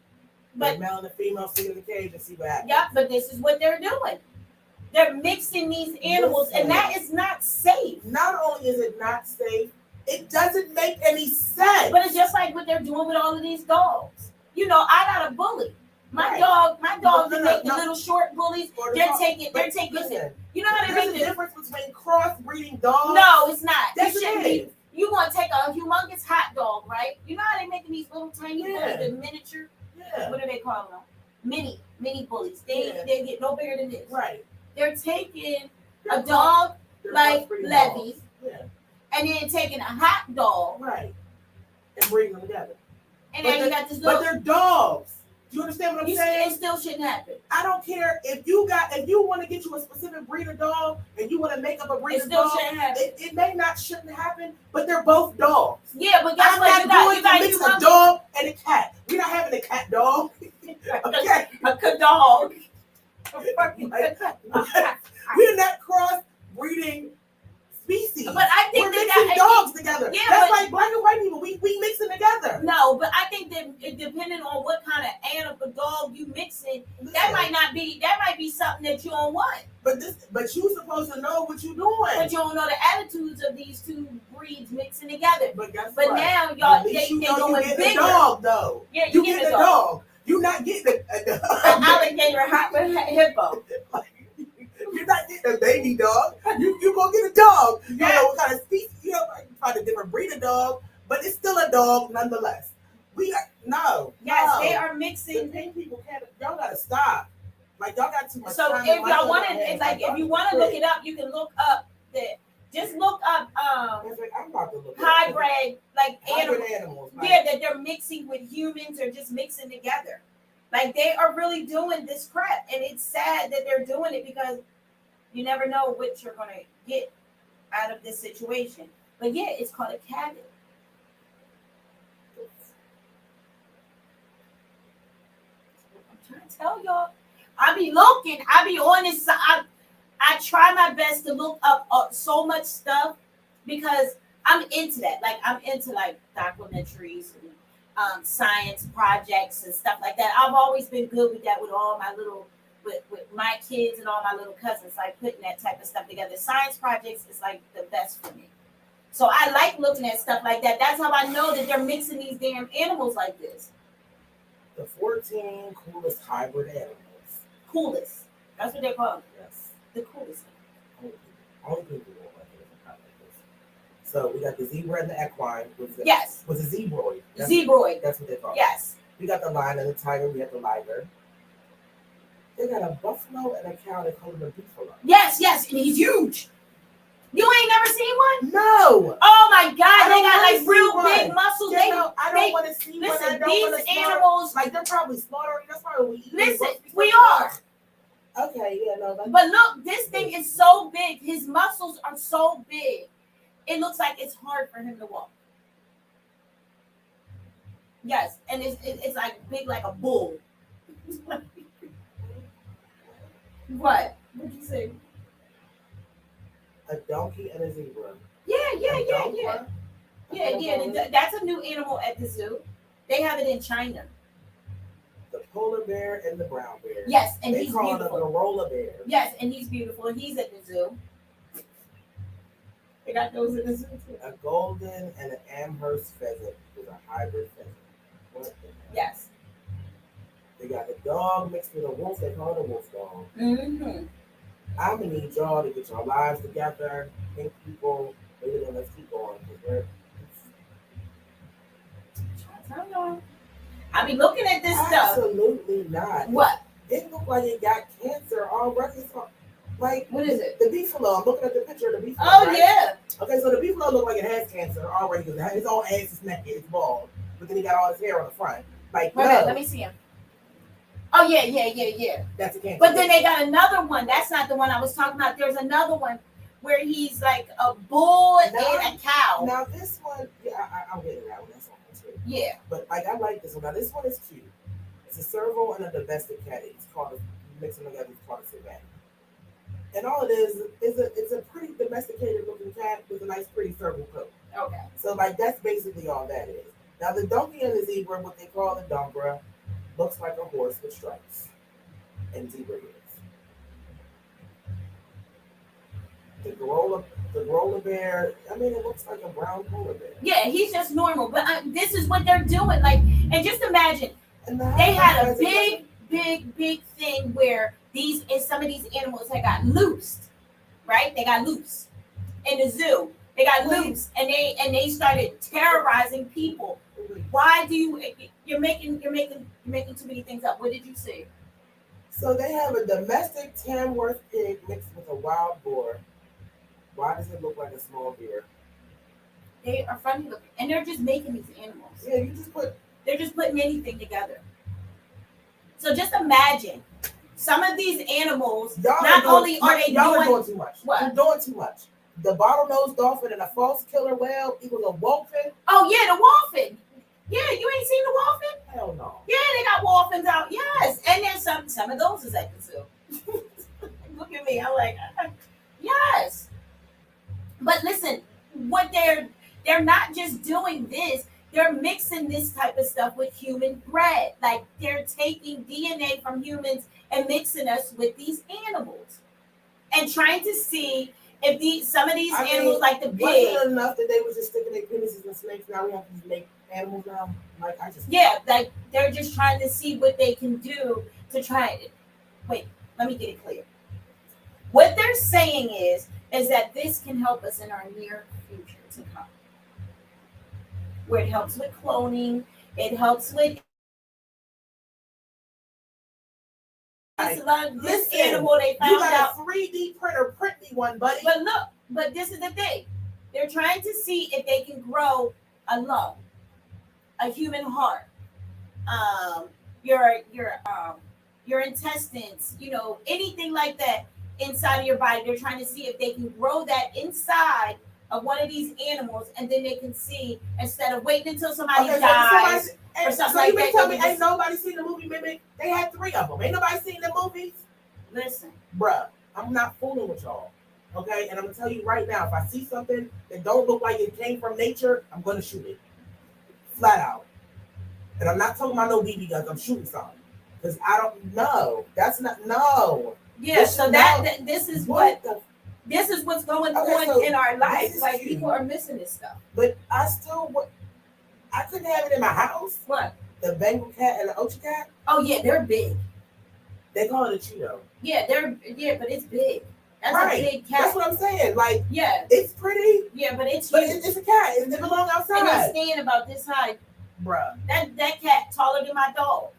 But the male and the female sit in the cage and see what happens. Yep, but this is what they're doing. They're mixing these animals, and that is not safe. Not only is it not safe, it doesn't make any sense. But it's just like what they're doing with all of these dogs. You know, I got a bully. My dog, they make the little short bullies. They're taking it. You know how they make the difference between crossbreeding dogs? No, it's not. Yes, it is. You want to take a humongous hot dog, right? You know how they making these little tiny bullies, the miniature? Yeah. What do they call them? Mini bullies. They get no bigger than this. Right. They're taking a dog like Levy, and then taking a hot dog, right, and breeding them together. And then you got this little. But they're dogs. Do you understand what I'm saying? It still shouldn't happen. I don't care if you want to get you a specific breed of dog and you want to make up a breed of dog. It still shouldn't happen. It shouldn't happen, but they're both dogs. Yeah, but guess what? You got mix a dog and a cat. We're not having a cat dog. Okay, a dog. We're not cross breeding species. But I think we're mixing dogs together. Yeah, that's like black and white people. We mix them together. No, but I think that it depending on what kind of animal dog you mixing, that might be something that you don't want. But you're supposed to know what you're doing. But you don't know the attitudes of these two breeds mixing together. But now y'all they going bigger. A dog though. Yeah, you get a dog. You're not getting an alligator hippo. You're not getting a baby dog. You gonna get a dog. You know what kind of species. You know, find a different breed of dog, but it's still a dog nonetheless. They are mixing. The pink people can't. Y'all gotta stop. Like y'all got too much. So if y'all want to, if you want to look it up, you can look up that. Just look up I'm about to look hybrid animals. Yeah, that they're mixing with humans or just mixing together. Like they are really doing this crap, and it's sad that they're doing it because you never know what you're gonna get out of this situation. But yeah, it's called a cabbit. I'm trying to tell y'all. I be looking. I be on this. I try my best to look up so much stuff because I'm into that. Like I'm into like documentaries and science projects and stuff like that. I've always been good with that with all my little with my kids and all my little cousins, like putting that type of stuff together. Science projects is like the best for me. So I like looking at stuff like that. That's how I know that they're mixing these damn animals like this. The 14 coolest hybrid animals. Coolest. That's what they call them. Yes. The coolest. Only people don't like it like this. So we got the zebra and the equine. Yes. With the zebroid. Zebroid. That's what they call it. Yes. We got the lion and the tiger. We got the liger. They got a buffalo and a cow. They call him a buffalo. Yes, and he's huge. You ain't never seen one? No. Oh my God, I they don't got wanna like see real one. big muscles. I don't want to see one. I Listen, don't these wanna slaughter- animals. like they're probably slaughtering. That's probably what we eat. Listen, Roast beef we stuff. are. Okay, yeah, no. But look, this thing is so big. His muscles are so big. It looks like it's hard for him to walk. Yes, and it's like big like a bull. What? What'd you say? A donkey and a zebra. Yeah. That's a new animal at the zoo. They have it in China. The polar bear and the brown bear. Yes, and they he's call beautiful. it a Corolla bear. Yes, and he's beautiful. He's at the zoo. They got those in the zoo too. A golden and an Amherst pheasant is a hybrid pheasant. What the heck? Yes. They got the dog mixed with a wolf. They call it a wolf dog. Mm-hmm. I'm gonna need y'all to get your lives together. Think people, maybe then let's keep going because I be looking at this stuff. Absolutely not. What? It looked like it got cancer already. Like what is it? The beefalo. I'm looking at the picture of the beefalo. Oh right? yeah. Okay, so the beefalo looked like it has cancer already because his whole ass is naked, it's bald, but then he got all his hair on the front. Like, wait, no. let me see him. Oh yeah. That's a cancer. But then they got another one. That's not the one I was talking about. There's another one where he's like a bull and a cow. Now this one, yeah, I'll get it out. That's on too. Yeah. But like I like this one. Now this one is cute. It's a serval and a domestic cat. It's called mixing together. It's called a savannah. And all it is it's a pretty domesticated looking cat with a nice pretty serval coat. Okay. So like that's basically all that is. Now the donkey and the zebra, what they call the dombra, looks like a horse with stripes and zebra ears. The Corolla bear, I mean, it looks like a brown polar bear. Yeah, he's just normal. But this is what they're doing. Like, and just imagine, And they had a big thing where some of these animals had got loosed, right? They got loose in the zoo. They got loose, and they started terrorizing people. Why do you're making too many things up? What did you say? So they have a domestic Tamworth pig mixed with a wild boar. Why does it look like a small deer? They are funny looking, and they're just making these animals. Yeah, They're just putting anything together. So just imagine some of these animals. Not only are they doing too much. What? You're doing too much. The bottlenose dolphin and a false killer whale equals a wolfen. Oh yeah, the wolfen. Yeah, you ain't seen the wolfen? Hell no. Yeah, they got wolfens out. Yes, and there's some of those is at the zoo. Look at me. I'm like, yes. But listen, what they're not just doing this. They're mixing this type of stuff with human bred. Like they're taking DNA from humans and mixing us with these animals, and trying to see if some of these animals, like the pig. Wasn't it enough that they were just sticking their penises in snakes? Now we have to make animals now. Like like they're just trying to see what they can do to try it. Wait, let me get it clear. What they're saying is that this can help us in our near future to come. Where it helps with cloning, it helps with this animal they found you got out. a 3D printer, print me one, buddy. But this is the thing. They're trying to see if they can grow a lung, a human heart, your intestines, anything like that inside of your body. They're trying to see if they can grow that inside of one of these animals, and then they can see, instead of waiting until somebody dies or something like that. Tell me, ain't nobody seen the movie Mimic? They had 3 of them. Ain't nobody seen the movies? Listen, bruh, I'm not fooling with y'all. Okay, and I'm gonna tell you right now, if I see something that don't look like it came from nature, I'm gonna shoot it, flat out. And I'm not talking about no BB guns. I'm shooting something because I don't know. That's not no. Yeah. So this is what's going on in our life. Like cute. People are missing this stuff. But I couldn't have it in my house. What? The Bengal cat and the Ocha cat. Oh yeah, they're big. They call it a Cheeto. Yeah, but it's big. That's right. A big cat. That's what I'm saying. Like, yeah, it's pretty. Yeah, but it's a cat. It doesn't belong outside. And they stand about this high. Bruh. That cat taller than my dog.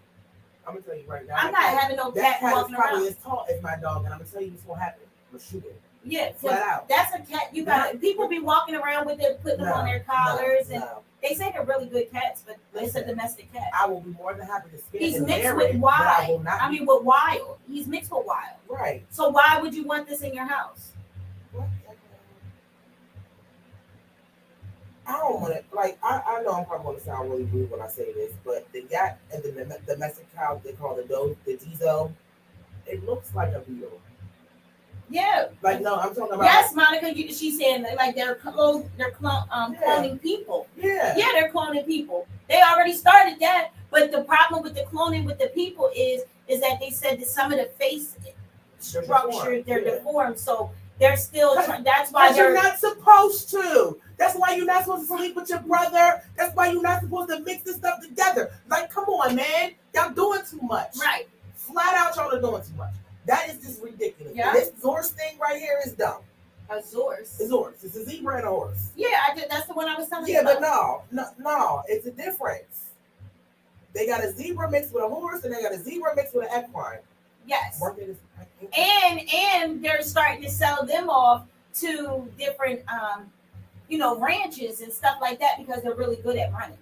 I'm gonna tell you right now. I'm not having no cat walking around. That cat is probably as tall as my dog, and I'm gonna tell you what's gonna happen. I'm gonna shoot it. Yeah, flat out. that's a cat. You got people be walking around with it, putting them on their collars, and they say they're really good cats, but it's a domestic cat. I will be more than happy to spend. He's mixed with wild. With wild. He's mixed with wild. Right. So why would you want this in your house? What? I don't want to, like, I know I'm probably going to sound really rude when I say this, but the yak and the domestic cow, they call the diesel, it looks like a beetle. Yeah. Like, no, I'm talking about. Yes, Monica, she's saying like they're cloning people. Yeah. Yeah, they're cloning people. They already started that, but the problem with the cloning with the people is that they said that some of the face structure, they're deformed, so they're still. That's why you're not supposed to. That's why you're not supposed to sleep with your brother. That's why you're not supposed to mix this stuff together. Like, come on, man. Y'all doing too much. Right. Flat out, y'all are doing too much. That is just ridiculous. Yeah. This Zorse thing right here is dumb. A Zorse? A Zorse. It's a zebra and a horse. Yeah, that's the one I was telling you about. Yeah, but no. It's a difference. They got a zebra mixed with a horse, and they got a zebra mixed with an equine. Yes. And they're starting to sell them off to different ranches and stuff like that because they're really good at running.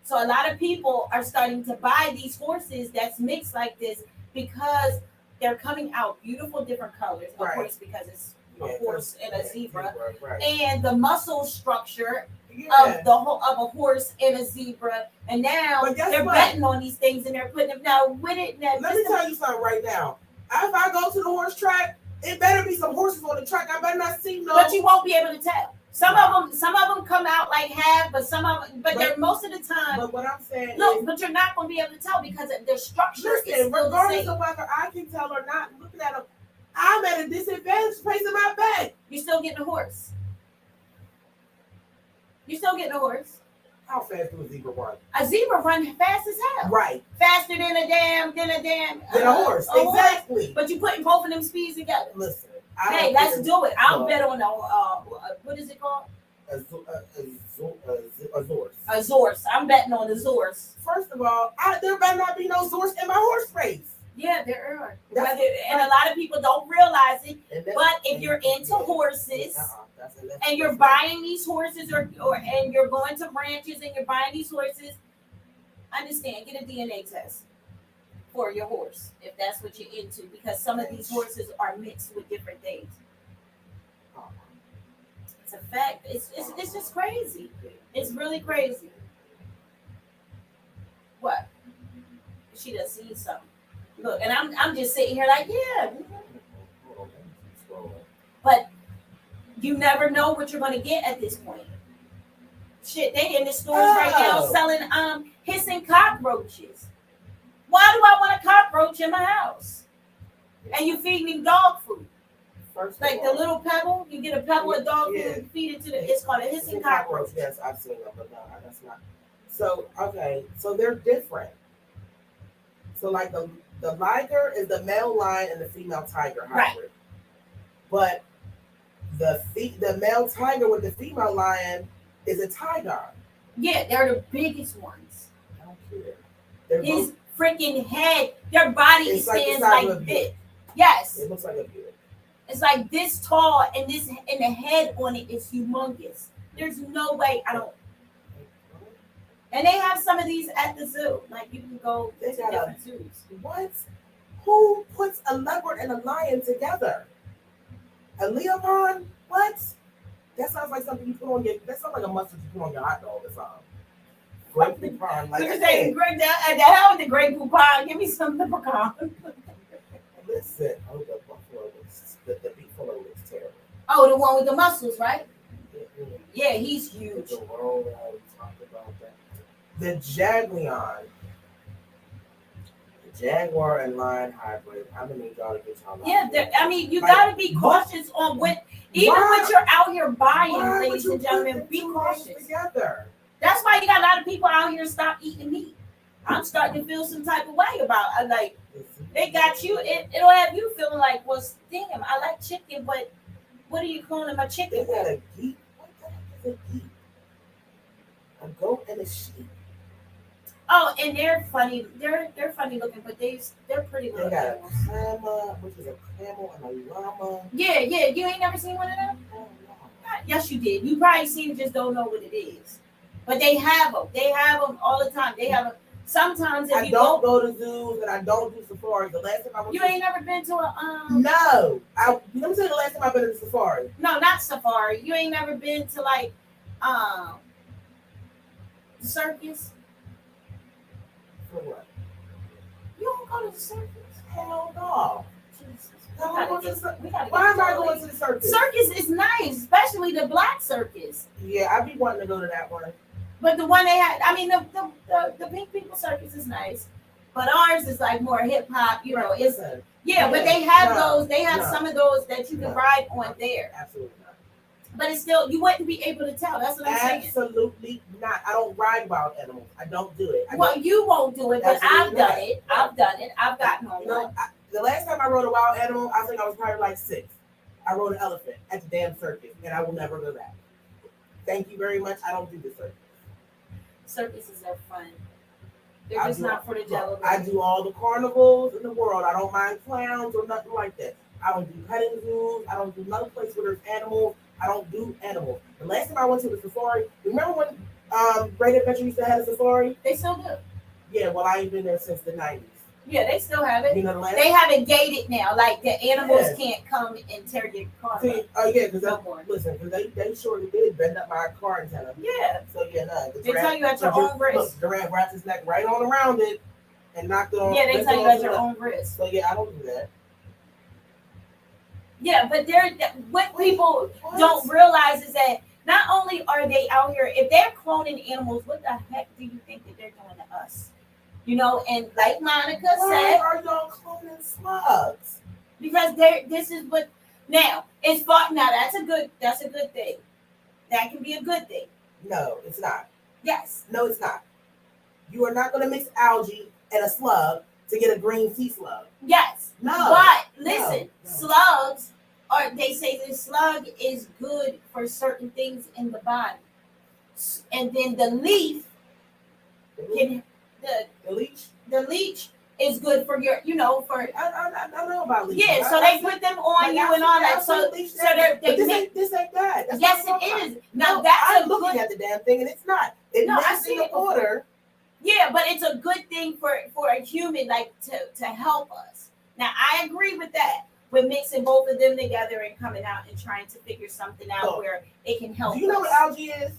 So a lot of people are starting to buy these horses that's mixed like this because they're coming out beautiful different colors, of course, because it's a horse and a zebra. And the muscle structure of a horse and a zebra. And now they're betting on these things and they're putting them now with it. Now, let me tell you something right now. If I go to the horse track, it better be some horses on the track. I better not see no. But you won't be able to tell. Some of them come out like half, but they're most of the time. But what I'm saying but you're not going to be able to tell because their structure is still regardless the same. of whether I can tell or not, looking at them, I'm at a disadvantage placing my bet. You're still getting a horse. You're still getting a horse. How fast do a zebra run? A zebra run fast as hell. Right. Faster than a horse. Exactly. Horse. But you're putting both of them speeds together. Listen. Hey, let's do it. I'll bet on what is it called? A Zorse. A Zorse. I'm betting on the Zorse. First of all, there better not be no Zorse in my horse race. Yeah, there are. And a lot of people don't realize it. But if you're into horses and you're buying these horses and you're going to ranches and you're buying these horses, understand, get a DNA test for your horse if that's what you're into, because some of these horses are mixed with different things. It's a fact. It's just crazy. It's really crazy. What? She done seen something. Look, and I'm just sitting here like, yeah. But you never know what you're gonna get at this point. Shit, they in the stores right now selling hissing cockroaches. Why do I want a cockroach in my house? And you feed me dog food. Like the little pebble, you get a pebble of dog food and feed it to it's called a hissing cockroach. Yes, I've seen them, but no, that's not. So, okay, so they're different. So like the liger is the male lion and the female tiger hybrid. Right. But the male tiger with the female lion is a tiger. Yeah, they're the biggest ones. I don't care. His freaking head, their body stands like this. Yes. It looks like a beard. It's like this tall, and the head on it is humongous. There's no way I don't. And they have some of these at the zoo. Like you can go to different zoos. What? Who puts a leopard and a lion together? A leopard? What? That sounds like something you put on your. That sounds like a mustard you put on your hot dog or something. Great Poupon. Like the hell with the Great Poupon. Give me some leprechaun. Listen, the buffalo looks. The beefalo looks terrible. Oh, the one with the muscles, right? Yeah, he's huge. The Jaguar and lion hybrid. I'm gonna need y'all to get y'all. Yeah, I mean, you gotta be cautious on what, even what you're out here buying, ladies and gentlemen. Be cautious. Together. That's why you got a lot of people out here stop eating meat. I'm starting to feel some type of way about it. Like they got you. It'll have you feeling like, well, damn, I like chicken, but what are you calling my chicken? They got a geek. What the heck is a geek? A goat and a sheep. Oh, and they're funny. They're funny looking, but they're pretty They little got a animals. camel, which is a camel, and a llama. Yeah, yeah. You ain't never seen one of them? Oh, no. Yes, you did. You probably seen it, just don't know what it is. But they have them. They have them all the time. They have them. Sometimes if I you don't go to zoos and I don't do safaris. The last time I went you to ain't never been to a no, let me tell you the last time I've been to the safari. no, not safari. You ain't never been to like um circus. For what? You don't go to the circus. Hell no. Jesus. No, I'm going to the circus. We gotta Why am I get going to the circus? Circus is nice, especially the black circus. Yeah, I'd be wanting to go to that one. But the one they had, I mean, the pink people circus is nice, but ours is like more hip hop. You know, it's Listen, yeah. But they have no, those. They have no, some of those that you can no, ride on there. absolutely not. But it's still you wouldn't be able to tell. That's what I'm saying. Absolutely not. I don't ride wild animals. I don't do it. Well, you won't do it, but I've Absolutely done not. it. I've done it. I've gotten on You know, one. the last time I rode a wild animal, I think I was probably like 6. I rode an elephant at the damn circus, and I will never go back. Thank you very much. I don't do the circus. Circuses are fun. They're just not for the Jellolady. I do all the carnivals in the world. I don't mind clowns or nothing like that. I don't do petting zoos. I don't do another place where there's animals. I don't do animals. The last time I went to the safari, remember when Great Adventure used to have a safari? They still do. Yeah, well, I ain't been there since the 90s. Yeah, they still have it. You know, the last They have it gated now. Like the animals Yes. can't come and tear your car See, up. oh yeah, because No more. listen, because they surely did bend up my car antenna. Yeah. So yeah, no. They tell you at your own risk. Look, Durant wrapped his neck right on around it and knocked it on. Yeah, they ripped tell it you off at the your neck. own risk. So yeah, I don't do that. Yeah, but what people What? don't realize is that not only are they out here, if they're cloning animals, what the heck do you think that they're doing to us? You know, and like Monica Why said, are y'all cloning slugs? because this is what now it's fought. Now that's a good thing. That can be a good thing. No, it's not. Yes. No, it's not. You are not going to mix algae and a slug to get a green sea slug. Yes. No. But listen, No. slugs are they say the slug is good for certain things in the body. And then the leaf can the leech is good for your, for I know about leeches. yeah. So they put them on you and all that. So this ain't that. That's yes, what I'm it talking is. about. Now No, that's I'm a looking good at the damn thing and it's not. It No, I mixes see in the it before. water. yeah, but it's a good thing for a human like to help us. Now I agree with that. We're mixing both of them together and coming out and trying to figure something out So, where it can help. Do you know us. what algae is?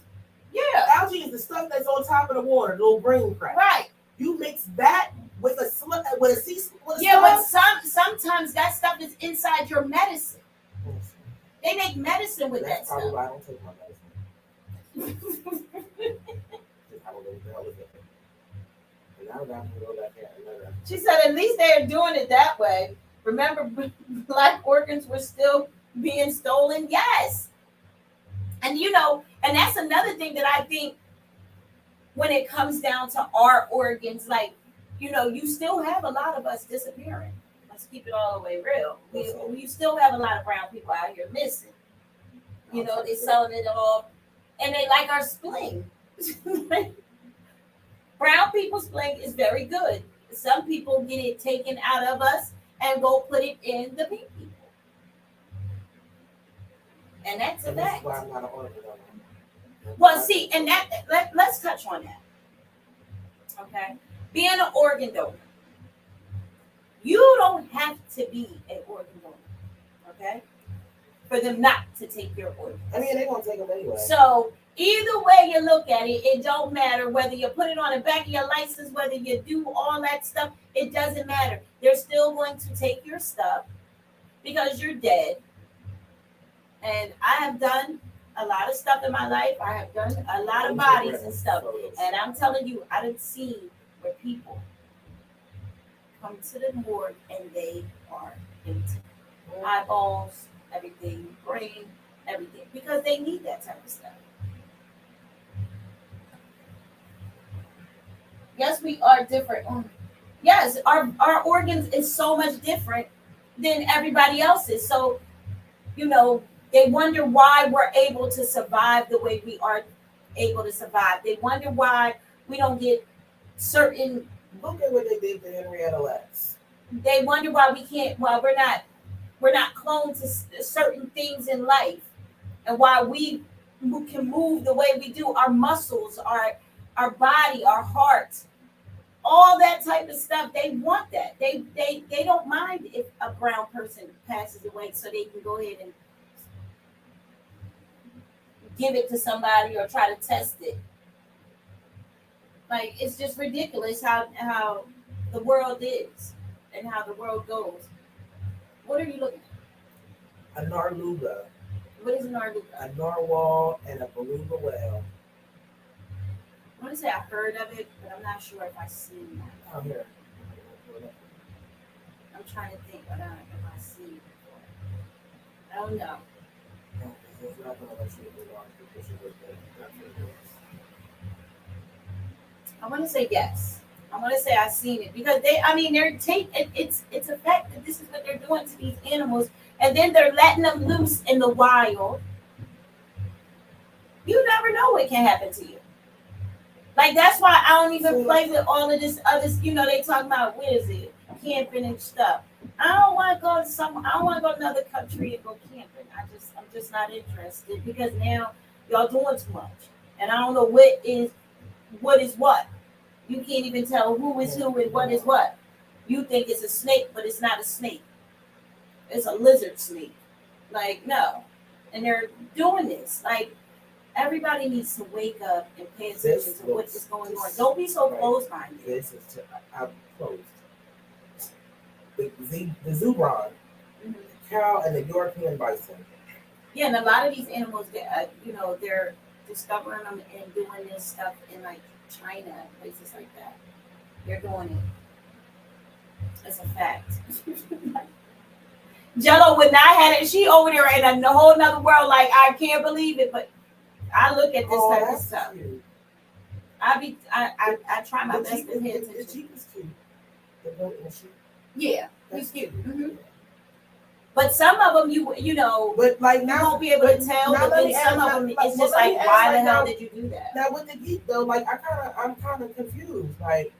Yeah, Algae is the stuff that's on top of the water, the little green crap. right. You mix that with a slug, with a sea with a Yeah, but slug. sometimes that stuff is inside your medicine. They make medicine with That's that probably stuff. why I don't take my medicine. I don't know what the hell is it. And now I'm going to go back there and another. She said at least they're doing it that way. Remember, black organs were still being stolen. Yes, and and that's another thing that I think when it comes down to our organs, like you still have a lot of us disappearing. Let's keep it all the way real. You still have a lot of brown people out here missing. They're selling it all, and they like our spleen. Brown people's spleen is very good. Some people get it taken out of us and go put it in the pink people, and that's a And this is fact. why I'm not an organ donor. Well, see, and let's touch on that. Okay, being an organ donor, you don't have to be an organ donor. Okay, for them not to take your organ. I mean, they're going to take them anyway. So either way you look at it, it don't matter whether you put it on the back of your license, whether you do all that stuff. It doesn't matter. They're still going to take your stuff because you're dead. And I have done a lot of stuff in my life. I have done a lot of bodies and stuff. And I'm telling you, I didn't see where people come to the morgue and they are empty. Eyeballs, everything, brain, everything. Because they need that type of stuff. Yes, we are different. Yes, our organs is so much different than everybody else's. So, they wonder why we're able to survive the way we are able to survive. They wonder why we don't get certain. Look at what they did to Henrietta Lacks. They wonder why we can't. Why we're not cloned to certain things in life, and why we can move the way we do. Our muscles, our body, our heart, all that type of stuff. They want that. They don't mind if a brown person passes away, so they can go ahead and give it to somebody or try to test it. Like, it's just ridiculous how the world is and how the world goes. What are you looking A narluga, at? What is an narwhal? a narwhal, and a beluga whale. I want to say I heard of it, but I'm not sure if I've seen that. Oh, here. I'm trying to think if I've seen it before. I don't know. It's not gonna let you move on because you look at it. I want to say yes. I want to say I've seen it because it's a fact that this is what they're doing to these animals, and then they're letting them loose in the wild. You never know what can happen to you. Like, that's why I don't even play with all of this other. They talk about, what is it, camping and stuff. I don't want to go I don't want to go to another country and go camping. I'm just not interested because now y'all doing too much, and I don't know what is what. You can't even tell who is who and what is what. You think it's a snake, but it's not a snake. It's a lizard snake. Like, no. And they're doing this. Like, everybody needs to wake up and pay attention to what is going on. Don't be so close-minded. This is I'm closed. The zebra, the cow, and the European bison. Yeah, and a lot of these animals, they're discovering them and doing this stuff in, like, China and places like that. They're doing it. It's a fact. Jello would not have it. She over there in a whole nother world. Like, I can't believe it, but I look at this type of stuff. Cute. I try my best to pay attention. The sheep is cute. The goat and the sheep. Yeah, he's cute. Mm-hmm. But some of them, but like now, you won't be able to tell. But then some of them, it's just like, why the hell did you do that? Now with the geek though, like I'm kind of confused. Like,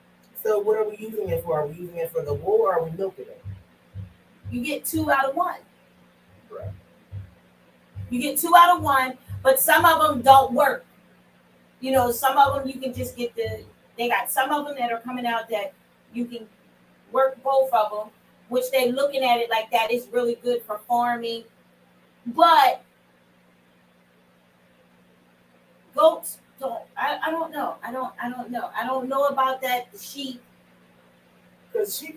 so what are we using it for? Are we using it for the wool, or are we milking it? You get 2 out of 1. Right. You get 2 out of 1, but some of them don't work. Some of them you can just get they got some of them that are coming out that you can work both of them, which they're looking at it like that is really good for farming. But goats don't. I don't know. I don't know. I don't know about that. The sheep. Because you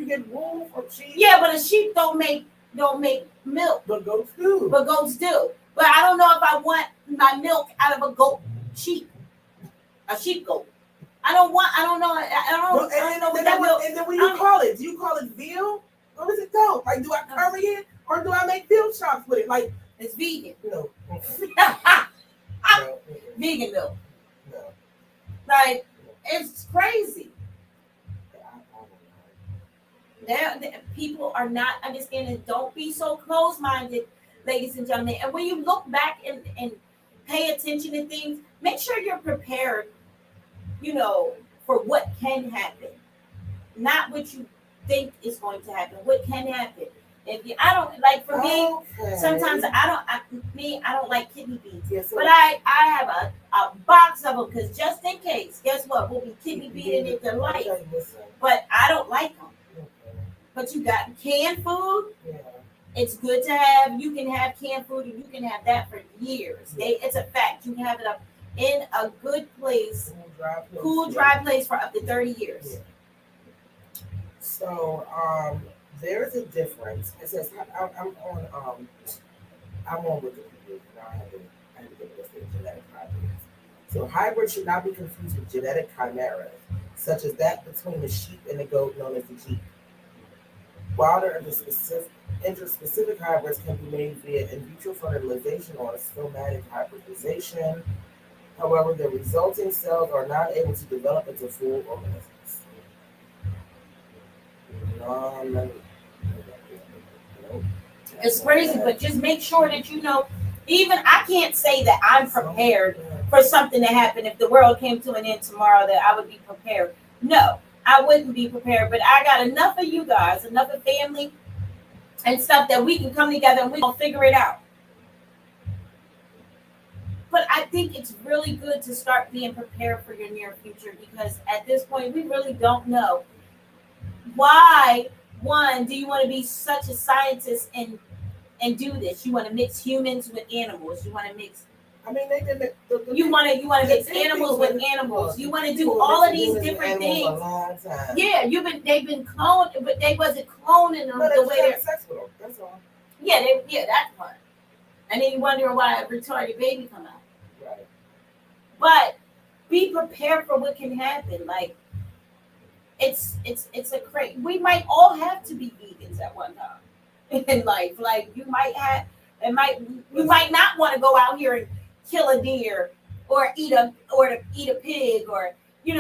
get wool from sheep. Yeah, but a sheep don't make milk. But goats do. But I don't know if I want my milk out of a sheep goat. I don't know. I don't know what that milk. And then what do you call it? Do you call it veal? Or is it goat? Like, do I curry it or do I make veal chops with it? Like, it's vegan. No. Vegan milk. No. Like, it's crazy. People are not understanding. Don't be so close-minded, ladies and gentlemen. And when you look back and pay attention to things, make sure you're prepared, for what can happen. Not what you think is going to happen. What can happen. I don't like, for me, sometimes I don't like kidney beans. Yes, but I have a box of them because just in case, guess what? We'll be kidney beating it to life. But I don't like them. But you got canned food. Yeah. It's good to have. You can have canned food and you can have that for years. It's a fact. You can have it up in a good place, cool, dry place for up to 30 years. Yeah. So there's a difference. It says I'm on Wikipedia. I had to get this thing, genetic hybrids. So hybrids should not be confused with genetic chimeras, such as that between the sheep and the goat, known as the Jeep. Wilder interspecific hybrids can be made via in vitro fertilization or somatic hybridization. However, the resulting cells are not able to develop into full organisms. It's crazy, but just make sure that Even I can't say that I'm prepared for something to happen. If the world came to an end tomorrow, that I would be prepared. No, I wouldn't be prepared. But I got enough of you guys, enough of family and stuff that we can come together and we gonna figure it out. But I think it's really good to start being prepared for your near future, because at this point we really don't know why. One, do you want to be such a scientist and do this? You want to mix humans with animals. You want to mix. I mean, they did. You want to mix animals with animals. You want to do all of these different things. A long time. Yeah, they've been cloned, but they wasn't cloning them the way they're. Sex with them. That's all. Yeah, that part. And then you wonder why a retarded baby come out. Right. But be prepared for what can happen. Like it's a crazy. We might all have to be vegans at one time in life. Like you might not want to go out here and kill a deer or eat a pig, or you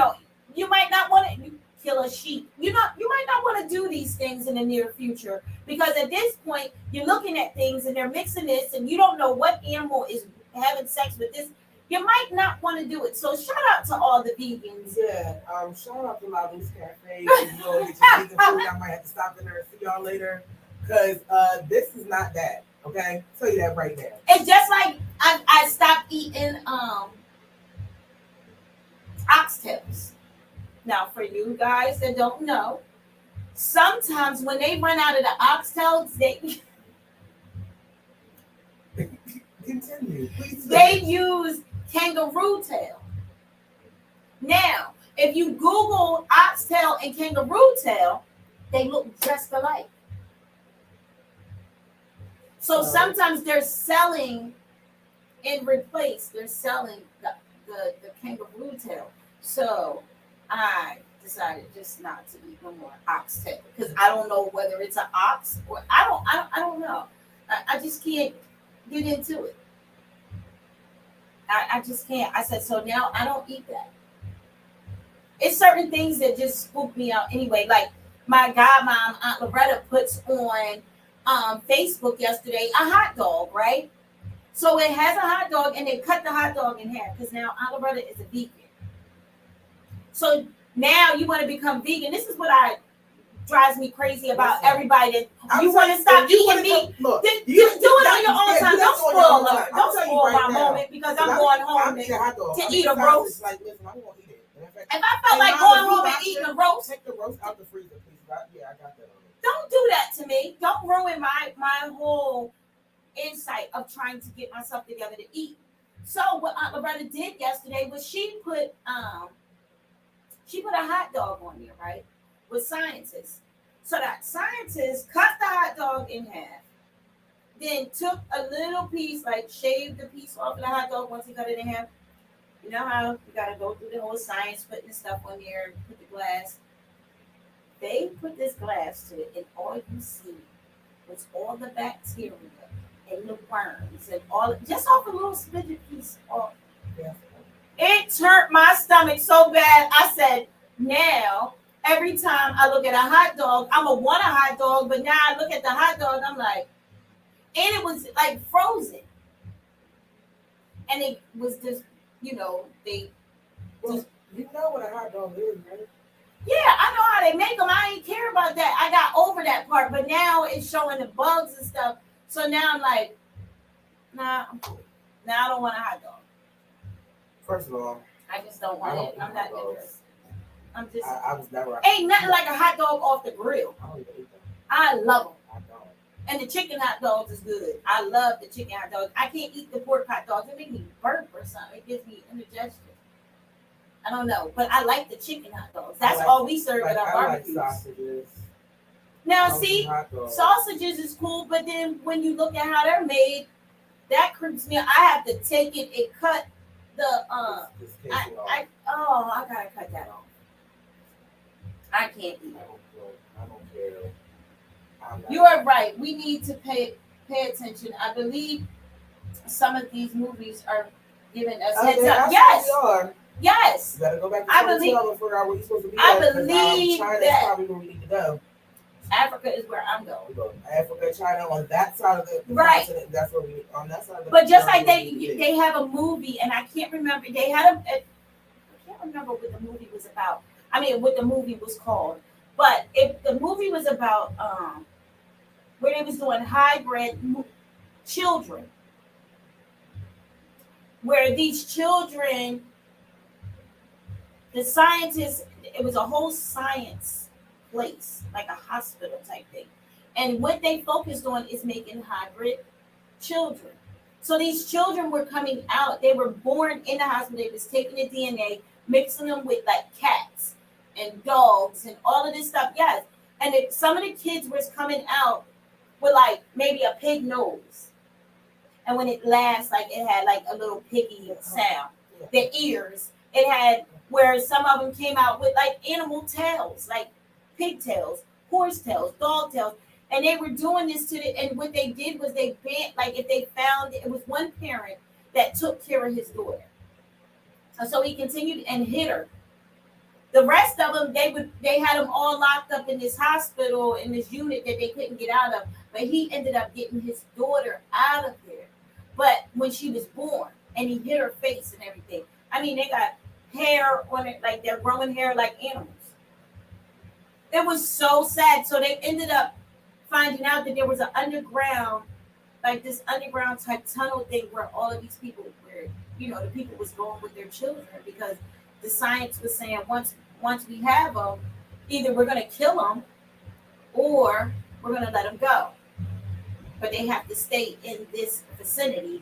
might not want to kill a sheep. You might not want to do these things in the near future, because at this point you're looking at things and they're mixing this and you don't know what animal is having sex with this. You might not want to do it. So shout out to all the vegans. Yeah. Shout out to La Luz Cafe. If you go get your vegan food, I might have to stop in there and see y'all later, because this is not that. Okay, I'll tell you that right now. It's just like I stopped eating oxtails. Now, for you guys that don't know, sometimes when they run out of the oxtails, Continue, please. They use kangaroo tail. Now, if you Google oxtail and kangaroo tail, they look just alike. So sometimes they're selling in replace. They're selling the kangaroo tail. So I decided just not to eat no more oxtail, because I don't know whether it's an ox or I don't know. I just can't get into it. I just can't. I said, so now I don't eat that. It's certain things that just spook me out anyway. Like my godmom, Aunt Loretta, puts on Facebook yesterday a hot dog, right? So it has a hot dog and they cut the hot dog in half, because now Aunt Loretta is a vegan. So now you want to become vegan. This is what drives me crazy about everybody that you want to stop eating meat. Look, do it on your own time. Don't spoil my moment, because I'm going home to eat a roast. Like, listen, I'm gonna eat it. If I felt like going home and eating a roast, take the roast out the freezer, please. Yeah, I got that. Don't do that to me. Don't ruin my whole insight of trying to get myself together to eat. So what Aunt Loretta did yesterday was she put a hot dog on there, right, with scientists. So that scientist cut the hot dog in half, then took a little piece, like shaved the piece off of the hot dog once he cut it in half. You know how you gotta go through the whole science, putting the stuff on there and put the glass. They put this glass to it, and all you see was all the bacteria and the worms and all, just off a little spidget piece off. Yeah. It turned my stomach so bad. I said, now every time I look at a hot dog, I'm gonna want a hot dog, but now I look at the hot dog, I'm like, and it was like frozen. And it was just, they just, you know what a hot dog is, right? Yeah, I know how they make them. I ain't care about that. I got over that part, but now it's showing the bugs and stuff. So now I'm like, nah, I'm cool. Now I don't want a hot dog. First of all, I just don't want it. I'm not interested. I'm just. I was never. Ain't nothing like a hot dog off the grill. I don't even eat them. I love them. I don't. And the chicken hot dogs is good. I love the chicken hot dogs. I can't eat the pork hot dogs. It makes me burp or something. It gives me indigestion. I don't know, but I like the chicken hot dogs. That's all we serve at our barbecues. I like sausages. Now, see, sausages is cool, but then when you look at how they're made, that creeps me out. I have to take it and cut the I gotta cut that off. I can't eat it. I don't care. You are right. We need to pay attention. I believe some of these movies are giving us heads up. Yes. Yes. You gotta go back to I believe. and figure out where you're supposed to be. I believe China's that. Probably where we need to go. Africa is where I'm going. We go Africa, China, on that side of the Right. continent. That's where we on that side of the. But just like continent, they have a movie, and I can't remember. They had I can't remember what the movie was about. I mean, what the movie was called. But if the movie was about where they was doing hybrid children, where these children, the scientists, it was a whole science place, like a hospital type thing. And what they focused on is making hybrid children. So these children were coming out, they were born in the hospital, they was taking the DNA, mixing them with like cats and dogs and all of this stuff. Yes. And some of the kids was coming out with like maybe a pig nose. And when it laughs, like it had like a little piggy sound. The ears, it had where some of them came out with like animal tails, like pigtails, horse tails, dog tails. And they were doing this and what they did was they banned, like if they found, it was one parent that took care of his daughter. And so he continued and hit her. The rest of them, they had them all locked up in this hospital, in this unit that they couldn't get out of. But he ended up getting his daughter out of there. But when she was born, and he hit her face and everything. I mean, they got hair on it, like they're growing hair like animals. It was so sad. So they ended up finding out that there was an underground, like this underground type tunnel thing where all of these people were, the people was going with their children because the science was saying once we have them, either we're going to kill them or we're going to let them go. But they have to stay in this vicinity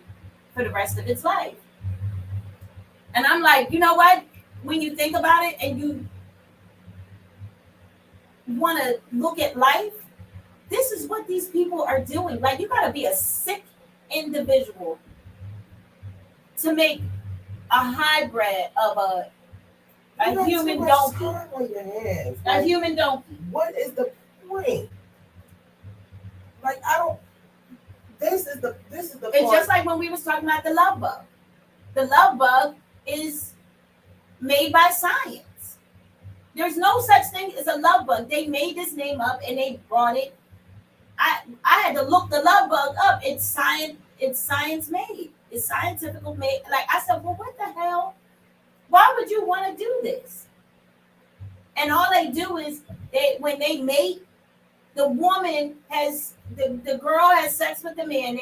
for the rest of its life. And I'm like, you know what? When you think about it and you want to look at life, this is what these people are doing. Like, you got to be a sick individual to make a hybrid of a human donkey. On your hands. A human donkey. What is the point? Like, I don't. This is the. It's part. Just like when we was talking about the love bug. The love bug is made by science. There's no such thing as a love bug. They made this name up and they brought it. I had to look the love bug up. It's science. It's science made. It's scientific made. Like I said, well, what the hell? Why would you want to do this? And all they do is when they mate, the woman has the girl has sex with the man.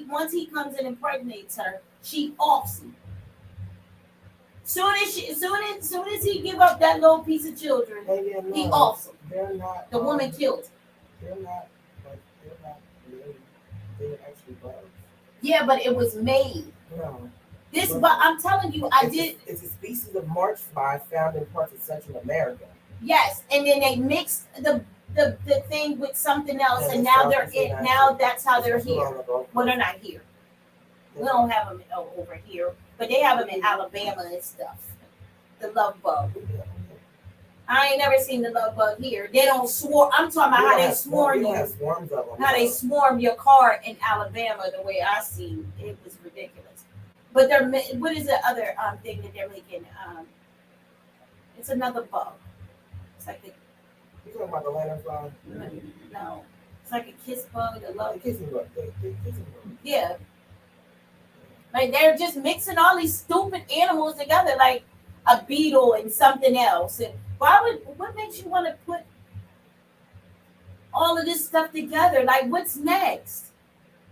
Once he comes and impregnates her, she offs him. Soon as he give up that little piece of children, he offs him. They're not. The woman killed him. They're not. They're actually bugs. Yeah, but it was made. No. But I'm telling you, It's a species of marsh fly found in parts of Central America. Yes, and then they mixed the thing with something else, and now they're in. Now that's how they're here. Well, they're not here. We don't have them over here, but they have them in Alabama and stuff. The love bug. I ain't never seen the love bug here. They don't swarm. I'm talking about how they swarm you. How they swarm your car in Alabama. The way I see it was ridiculous. But what is the other thing that they're making? It's another bug. It's like you talking about the lanternfly? No, it's like a kiss bug. A love kissing bug. Yeah. Like they're just mixing all these stupid animals together, like a beetle and something else. And what makes you want to put all of this stuff together? Like, what's next?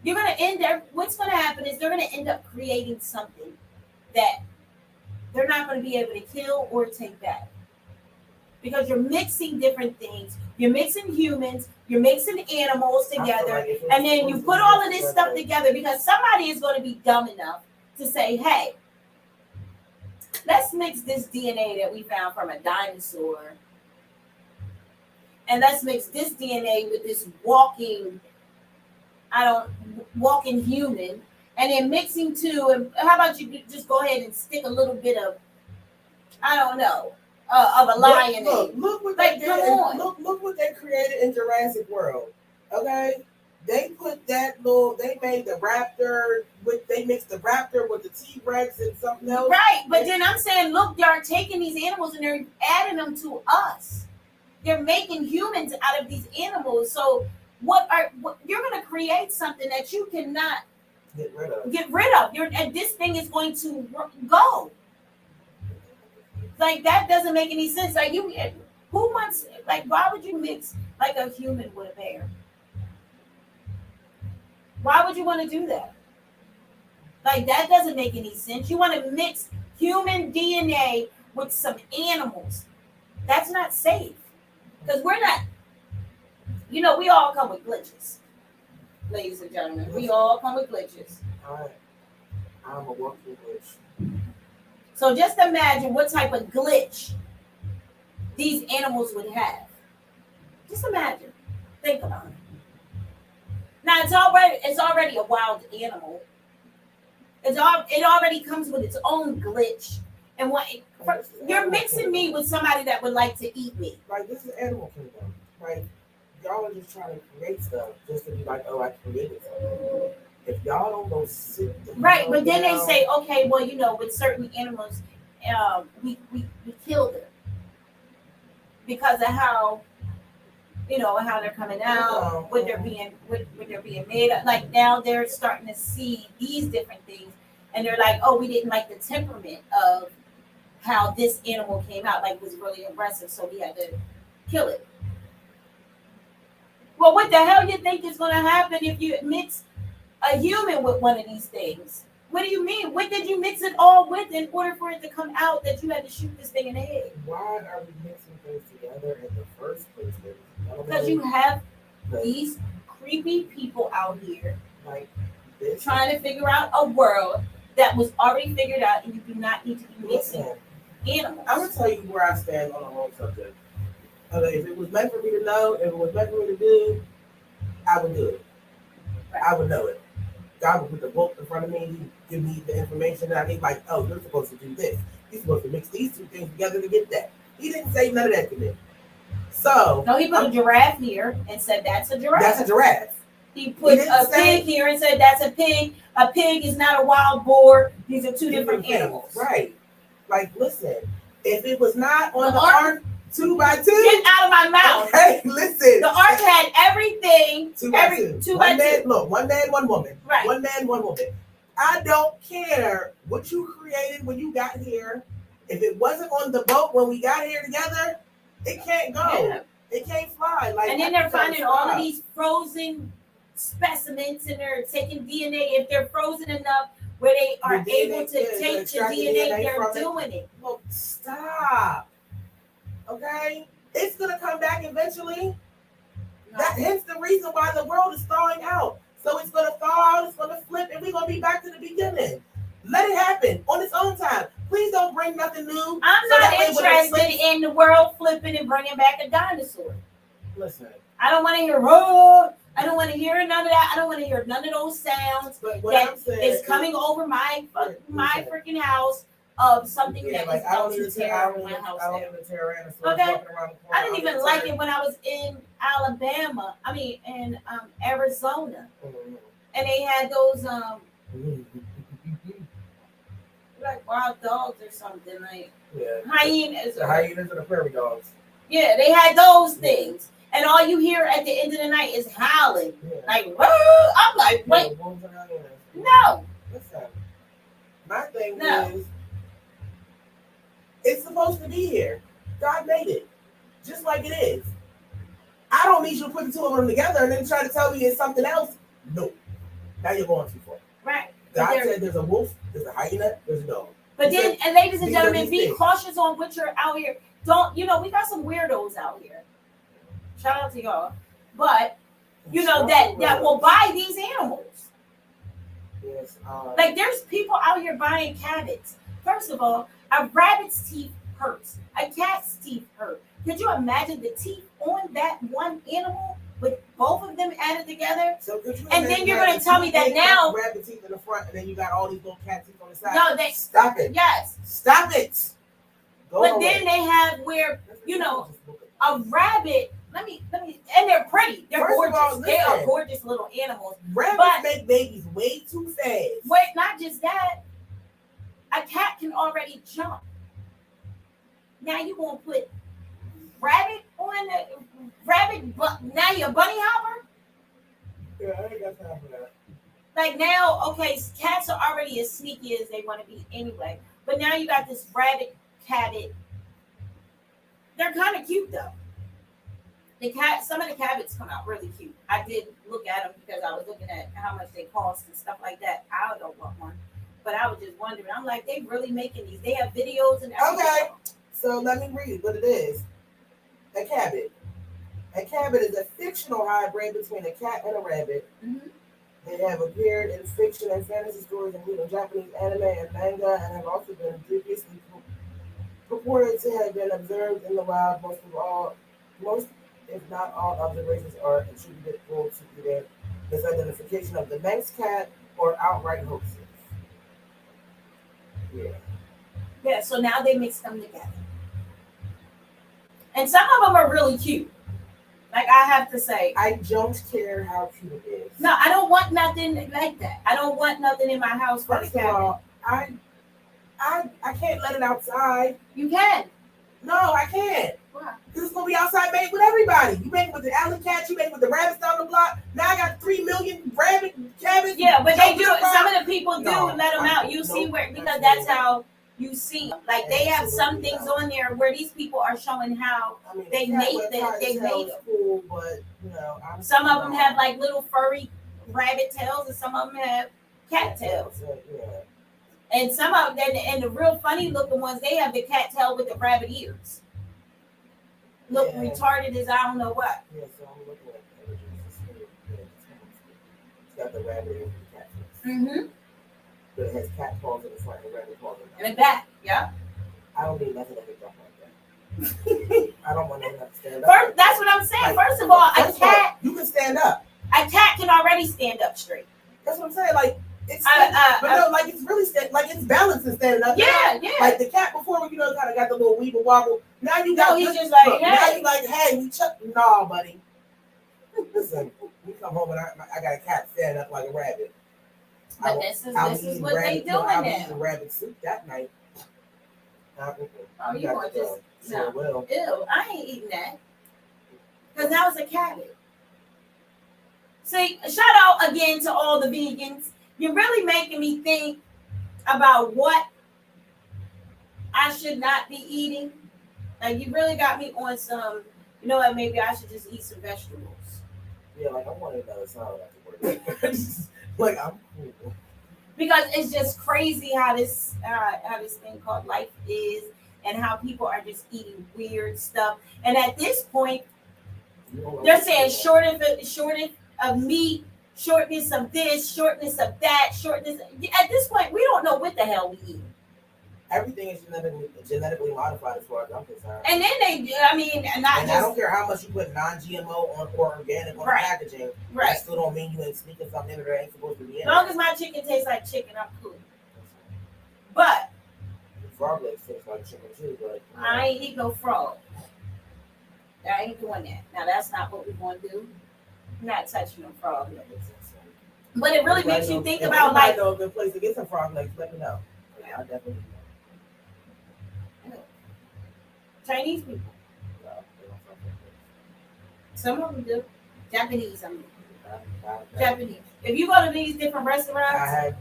You're gonna end up. What's gonna happen is they're gonna end up creating something that they're not gonna be able to kill or take back. Because you're mixing different things. You're mixing humans, you're mixing animals together, and then you put all of this stuff together because somebody is going to be dumb enough to say, hey, let's mix this DNA that we found from a dinosaur, and let's mix this DNA with this walking human, and then mixing two, and how about you just go ahead and stick a little bit of, I don't know, of a lion. Look what they did. Look what they created in Jurassic World. Okay, they put that they made the raptor they mixed the raptor with the T-Rex and something else. Right, but then I'm saying, look, they're taking these animals and they're adding them to us. they're making humans out of these animals. So you're going to create something that you cannot get rid of. And this thing is going to go. Like, that doesn't make any sense. Like, who wants, like, why would you mix like a human with a bear? Why would you want to do that? Like, that doesn't make any sense. You want to mix human DNA with some animals. That's not safe. Because we're not, we all come with glitches. Ladies and gentlemen, we all come with glitches. I'm a walking glitch. So just imagine what type of glitch these animals would have. Just imagine. Think about it. Now, it's already a wild animal. It already comes with its own glitch. And you're mixing me with somebody that would like to eat me. Like, this is animal kingdom. Like, y'all are just trying to create stuff just to be like, oh, I created something. If y'all don't go sit right, but then they say, okay, well, with certain animals, we kill them because of how they're coming out, what they're being made of. Like, now they're starting to see these different things, and they're like, oh, we didn't like the temperament of how this animal came out. Like, it was really aggressive, so we had to kill it. Well, what the hell you think is going to happen if you mix a human with one of these things? What do you mean? What did you mix it all with in order for it to come out that you had to shoot this thing in the head? Why are we mixing things together in the first place? Because you have these creepy people out here trying to figure out a world that was already figured out, and you do not need to be mixing animals. I'm going to tell you where I stand on the whole subject. If it was meant for me to know, if it was meant for me to do, I would do it. Right. I would know it. God would put the book in front of me, he'd give me the information, and I'd be like, oh, you're supposed to do this. You're supposed to mix these two things together to get that. He didn't say none of that to me. So no, he put a giraffe here and said that's a giraffe. That's a giraffe. He put a pig here and said that's a pig. A pig is not a wild boar. These are two different animals. Right. Like, listen, if it was not on the ark 2 by 2, get out of my mouth. Okay, listen. The ark had everything. 2 by 2. 2 by 2. Look, one man, one woman. Right. One man, one woman. I don't care what you created when you got here. If it wasn't on the boat when we got here together, it can't go. Yeah. It can't fly. Like, and then they're finding all of these frozen specimens, and they're taking DNA. If they're frozen enough where they are able to take the DNA, they're doing it. Well, stop. Okay? It's going to come back eventually. No. Hence the reason why the world is thawing out. So it's going to thaw out, it's going to flip, and we're going to be back to the beginning. Let it happen on its own time. Please don't bring nothing new. I'm not interested in the world flipping and bringing back a dinosaur. Listen. I don't want to hear, oh, I don't want to hear none of that. I don't want to hear none of those sounds that is coming over my freaking house of something that is going to tear my house down. Okay? I didn't even like it when I was in Alabama. I mean, in Arizona. Mm-hmm. And they had those like wild dogs or something, like hyenas. The hyenas and the prairie dogs. Yeah, they had those things. And all you hear at the end of the night is howling. Yeah. Like, whoa! I'm like, wait. No. Listen, my thing is, it's supposed to be here. God made it. Just like it is. I don't need you to put the two of them together and then try to tell me it's something else. No. Now you're going too far. Right. God said there's a wolf, there's a hyena, there's a dog. But then, and ladies and gentlemen, be cautious on what you're out here. Don't, we got some weirdos out here. Shout out to y'all. But, that will buy these animals. Yes. Like, there's people out here buying cabbage. First of all, a rabbit's teeth hurts. A cat's teeth hurt. Could you imagine the teeth on that one animal with both of them added together? So and then you're going to tell me that now rabbit teeth in the front, and then you got all these little cat teeth on the side. No, stop it. Yes. Stop it. But then they have where a rabbit. Let me, and they're pretty. They're gorgeous. They are gorgeous little animals. Rabbits make babies way too fast. Wait, not just that. A cat can already jump. Now you're gonna put rabbit on the rabbit. Now you're a bunny hopper. Yeah, I ain't got time for that. Like now, okay, cats are already as sneaky as they want to be anyway. But now you got this rabbit cabbit. They're kind of cute though. Some of the cabbits come out really cute. I did look at them because I was looking at how much they cost and stuff like that. I don't want one, but I was just wondering. I'm like, they really making these? They have videos and everything. Okay, so let me read what it is. A cabbit. A cabbit is a fictional hybrid between a cat and a rabbit. Mm-hmm. They have appeared in fiction and fantasy stories, including Japanese anime and manga, and have also been previously purported to have been observed in the wild. Most, if not all, observations are attributable to either misidentification of the Manx cat or outright hoaxes. Yeah. Yeah, so now they mix them together. And some of them are really cute. Like I have to say. I don't care how cute it is. No, I don't want nothing like that. I don't want nothing in my house for First the of cat. all, I can't let it outside. You can. No, I can't. Why? Because it's gonna be outside made with everybody. You make it with the alley cats, you make it with the rabbits down the block. Now I got 3 million rabbit cabins. Yeah, but they do. Some of the people do let them out. You see nope, where, because that's how you see them. Like they have some Absolutely things not. on there where these people are showing how I mean, they the cat made with them. a They tail made is them. cool, but you know, Some of them have like little furry rabbit tails, and some of them have cat tails. Yeah. And some of them, and the real funny looking ones, they have the cat tail with the rabbit ears. Look Yeah. retarded as I don't know what. Yeah, so I'm looking at the images. It's got the rabbit and the cat face. Mm-hmm. But it has cat paws in the front and rabbit paws in the And the back, yeah. I don't need nothing that can jump like that. I don't want nothing to stand up. First, that's what I'm saying. First of all, a cat, you can stand up. a cat can already stand up straight. That's what I'm saying. Like it's, but no, like it's really like it's balanced and standing up. Yeah, yeah. Like the cat before, you know, kind of got the little weeble wobble. Now you got. No, he's just like, look, hey. Now you like, hey, you chuck. Nah, buddy. Listen, you come home and I got a cat standing up like a rabbit. But this is what they doing I'll now. eat rabbit soup that night. Oh, you want this? Sure No. will. Ew, I ain't eating that. Because that was a cabbage. See, shout out again to all the vegans. You're really making me think about what I should not be eating. Like, you really got me on some, you know what, maybe I should just eat some vegetables. Yeah, like I wanted another salad afterwards. Like I'm cool. Because it's just crazy how this thing called life is, and how people are just eating weird stuff. And at this point, they're saying shortage of meat, shortness of this, shortness of that, shortness. At this point, we don't know what the hell we eat. Everything is genetically modified as far as I'm concerned. And then And I don't care how much you put non-GMO on or organic on Right. packaging. Right. That still don't mean you ain't sneaking something in there that ain't supposed to be in As there. long as my chicken tastes like chicken, I'm cool. But Frog legs taste like chicken too, but I ain't eat no frog. I ain't doing that. Now that's not what we're going to do. I'm not touching no frog legs. But it really makes you think about I like know a good place to get some frog legs. Let me know. I definitely know. Chinese people. No, they don't fuck with Some of them do. Japanese, I mean. it. Japanese. If you go to these different I restaurants, have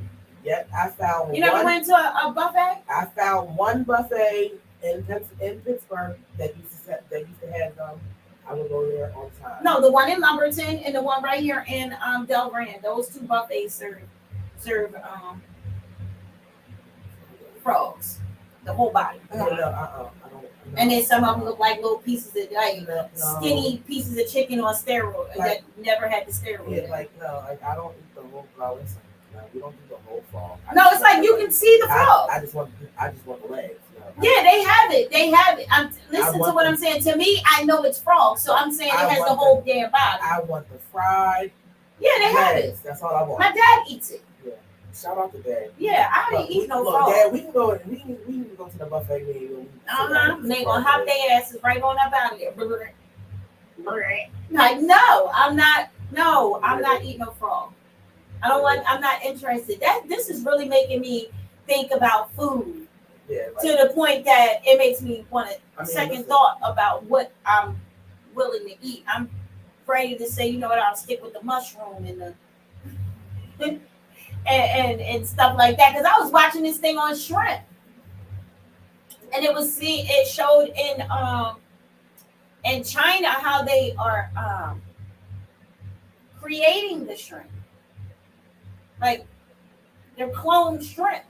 yet. I found you never one. went to a buffet? I found one buffet in Pittsburgh that used to have I would go there all the time. No, the one in Lumberton and the one right here in Del Grand. Those two buffets serve frogs, the whole body. I don't. And then some of them look like little pieces of like No. skinny pieces of chicken on steroid that never had the steroid. Yeah, like no, like I don't eat the whole frog. Listen, no, we don't do the whole frog. No, it's like you can see the frog. I just want the legs. Yeah, they have it. They have it. Listen to want what the- I'm saying. To me, I know it's frog, so I'm saying it I has want the whole damn body. I want the fried Yeah, they have it. legs. That's all I want. My dad eats it. Shout out to Dad. Yeah, I Look, ain't eat no look, frog. Dad, we can go. We can go to the buffet meal. They gonna hop their asses right on up out of there. Like, no, I'm not. No, I'm not eating no frog. I don't want. I'm not interested. This is really making me think about food Yeah, like, to the point that it makes me want a second listen, thought about what I'm willing to eat. I'm ready to say, you know what, I'll stick with the mushroom and the and stuff like that. Because I was watching this thing on shrimp, and it showed in China how they are creating the shrimp, like they're cloned shrimp,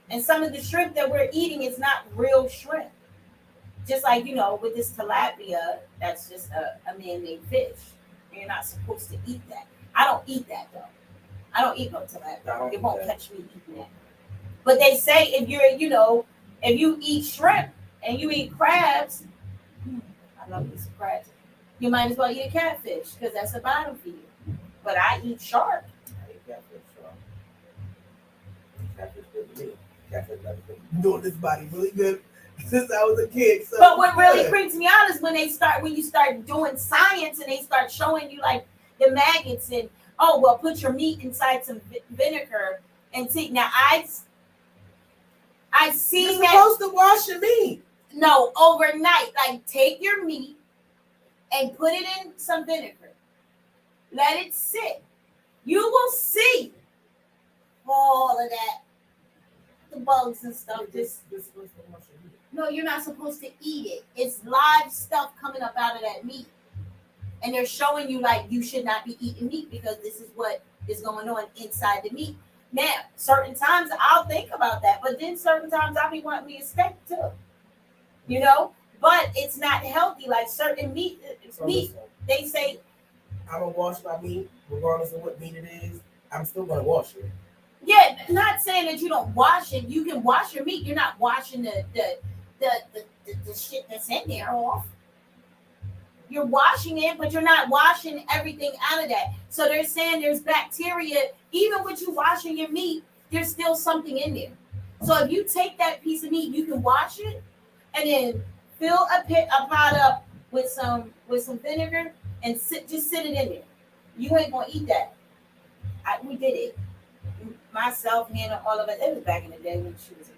and some of the shrimp that we're eating is not real shrimp. Just like, with this tilapia, that's just a man-made fish. You're not supposed to eat that. I don't eat that though. I don't eat no tilapia. It won't catch me eating that. But they say if if you eat shrimp and you eat crabs, I love me some crabs. You might as well eat a catfish because that's a bottom feeder. But I eat shark. I eat catfish, so catfish good to me. Catfish good. Doing this body really good since I was a kid. So but what really freaks me out is when you start doing science and they start showing you like the maggots and put your meat inside some vinegar and see. Now I've seen You're supposed to wash your meat. No, overnight. Like take your meat and put it in some vinegar. Let it sit. You will see all of that, the bugs and stuff. No, you're not supposed to eat it. It's live stuff coming up out of that meat. And they're showing you like you should not be eating meat because this is what is going on inside the meat. Now, certain times I'll think about that, but then certain times I'll be wanting me a steak too. But it's not healthy. Like certain meat, they say. I'm gonna wash my meat, regardless of what meat it is. I'm still gonna wash it. Yeah, not saying that you don't wash it. You can wash your meat. You're not washing the shit that's in there off. You're washing it, but you're not washing everything out of that. So they're saying there's bacteria. Even with you washing your meat, there's still something in there. So if you take that piece of meat, you can wash it and then fill a pot up with some vinegar and just sit it in there. You ain't gonna eat that. We did it. Myself, Hannah, all of us. It was back in the day when we was kids.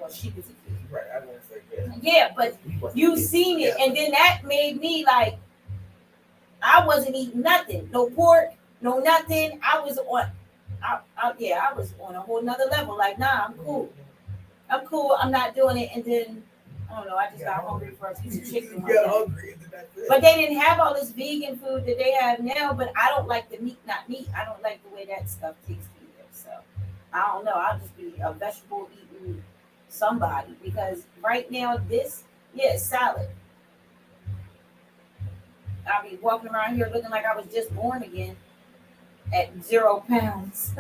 Well, she was a kid. Right, I was gonna say yeah. Yeah, but you seen it, and then that made me like I wasn't eating nothing, no pork, no nothing. I was on a whole nother level. Like, nah, I'm cool. I'm not doing it. And then I don't know. I just got hungry for a piece of chicken. Hungry, and that's it. But they didn't have all this vegan food that they have now. But I don't like the meat, not meat. I don't like the way that stuff tastes either. So I don't know. I'll just be a vegetable eating somebody because right now it's salad. I'll be walking around here looking like I was just born again at 0 pounds.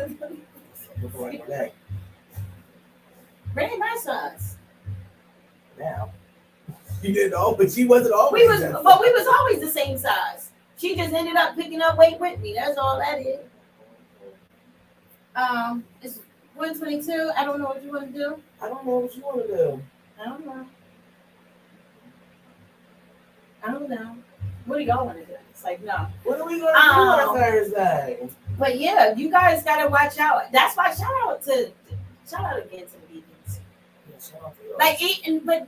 Really my size. Now. You didn't know, but she wasn't always. We was always the same size. She just ended up picking up weight with me. That's all that is. It's 122. I don't know what you want to do. I don't know what you want to do. I don't know. What do y'all want to do? It's like, no. What are we going to do on Thursday? But yeah, you guys got to watch out. That's why shout out again to the vegans. Yeah, shout out but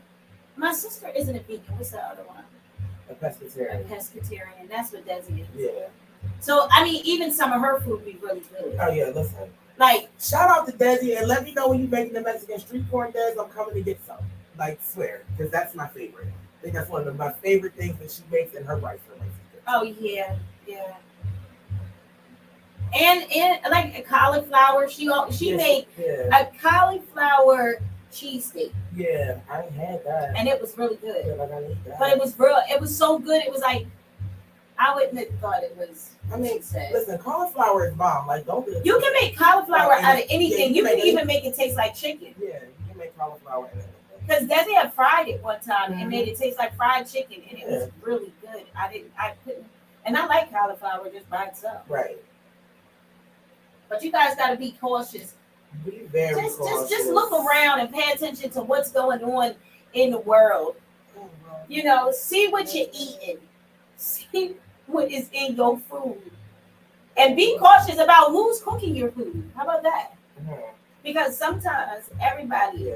my sister isn't a vegan. What's the other one? A pescatarian. A pescatarian. That's what Desi is. Yeah. So, I mean, even some of her food be really good. Oh, yeah, listen. Like, shout out to Desi and let me know when you're making the Mexican street corn, Des. I'm coming to get some. Like, swear, because that's my favorite. I think that's one of my favorite things that she makes in her rice for Mexican. Oh, yeah. And like a cauliflower, she made a cauliflower cheesesteak. Yeah, I had that. And it was really good. Yeah, like I need that. But it was so good. It was like, I wouldn't have thought it was. I mean, listen, cauliflower is bomb. Like, don't do it. You can make cauliflower out of anything. Yeah, you can even make it taste like chicken. Yeah, you can make cauliflower in it. Because Desi had fried it one time and made it taste like fried chicken, and it was really good. I couldn't, and I like cauliflower just by itself. Right. But you guys got to be cautious. Be very cautious. Just look around and pay attention to what's going on in the world. See what you're eating. See what is in your food. And be cautious about who's cooking your food. How about that? Because sometimes everybody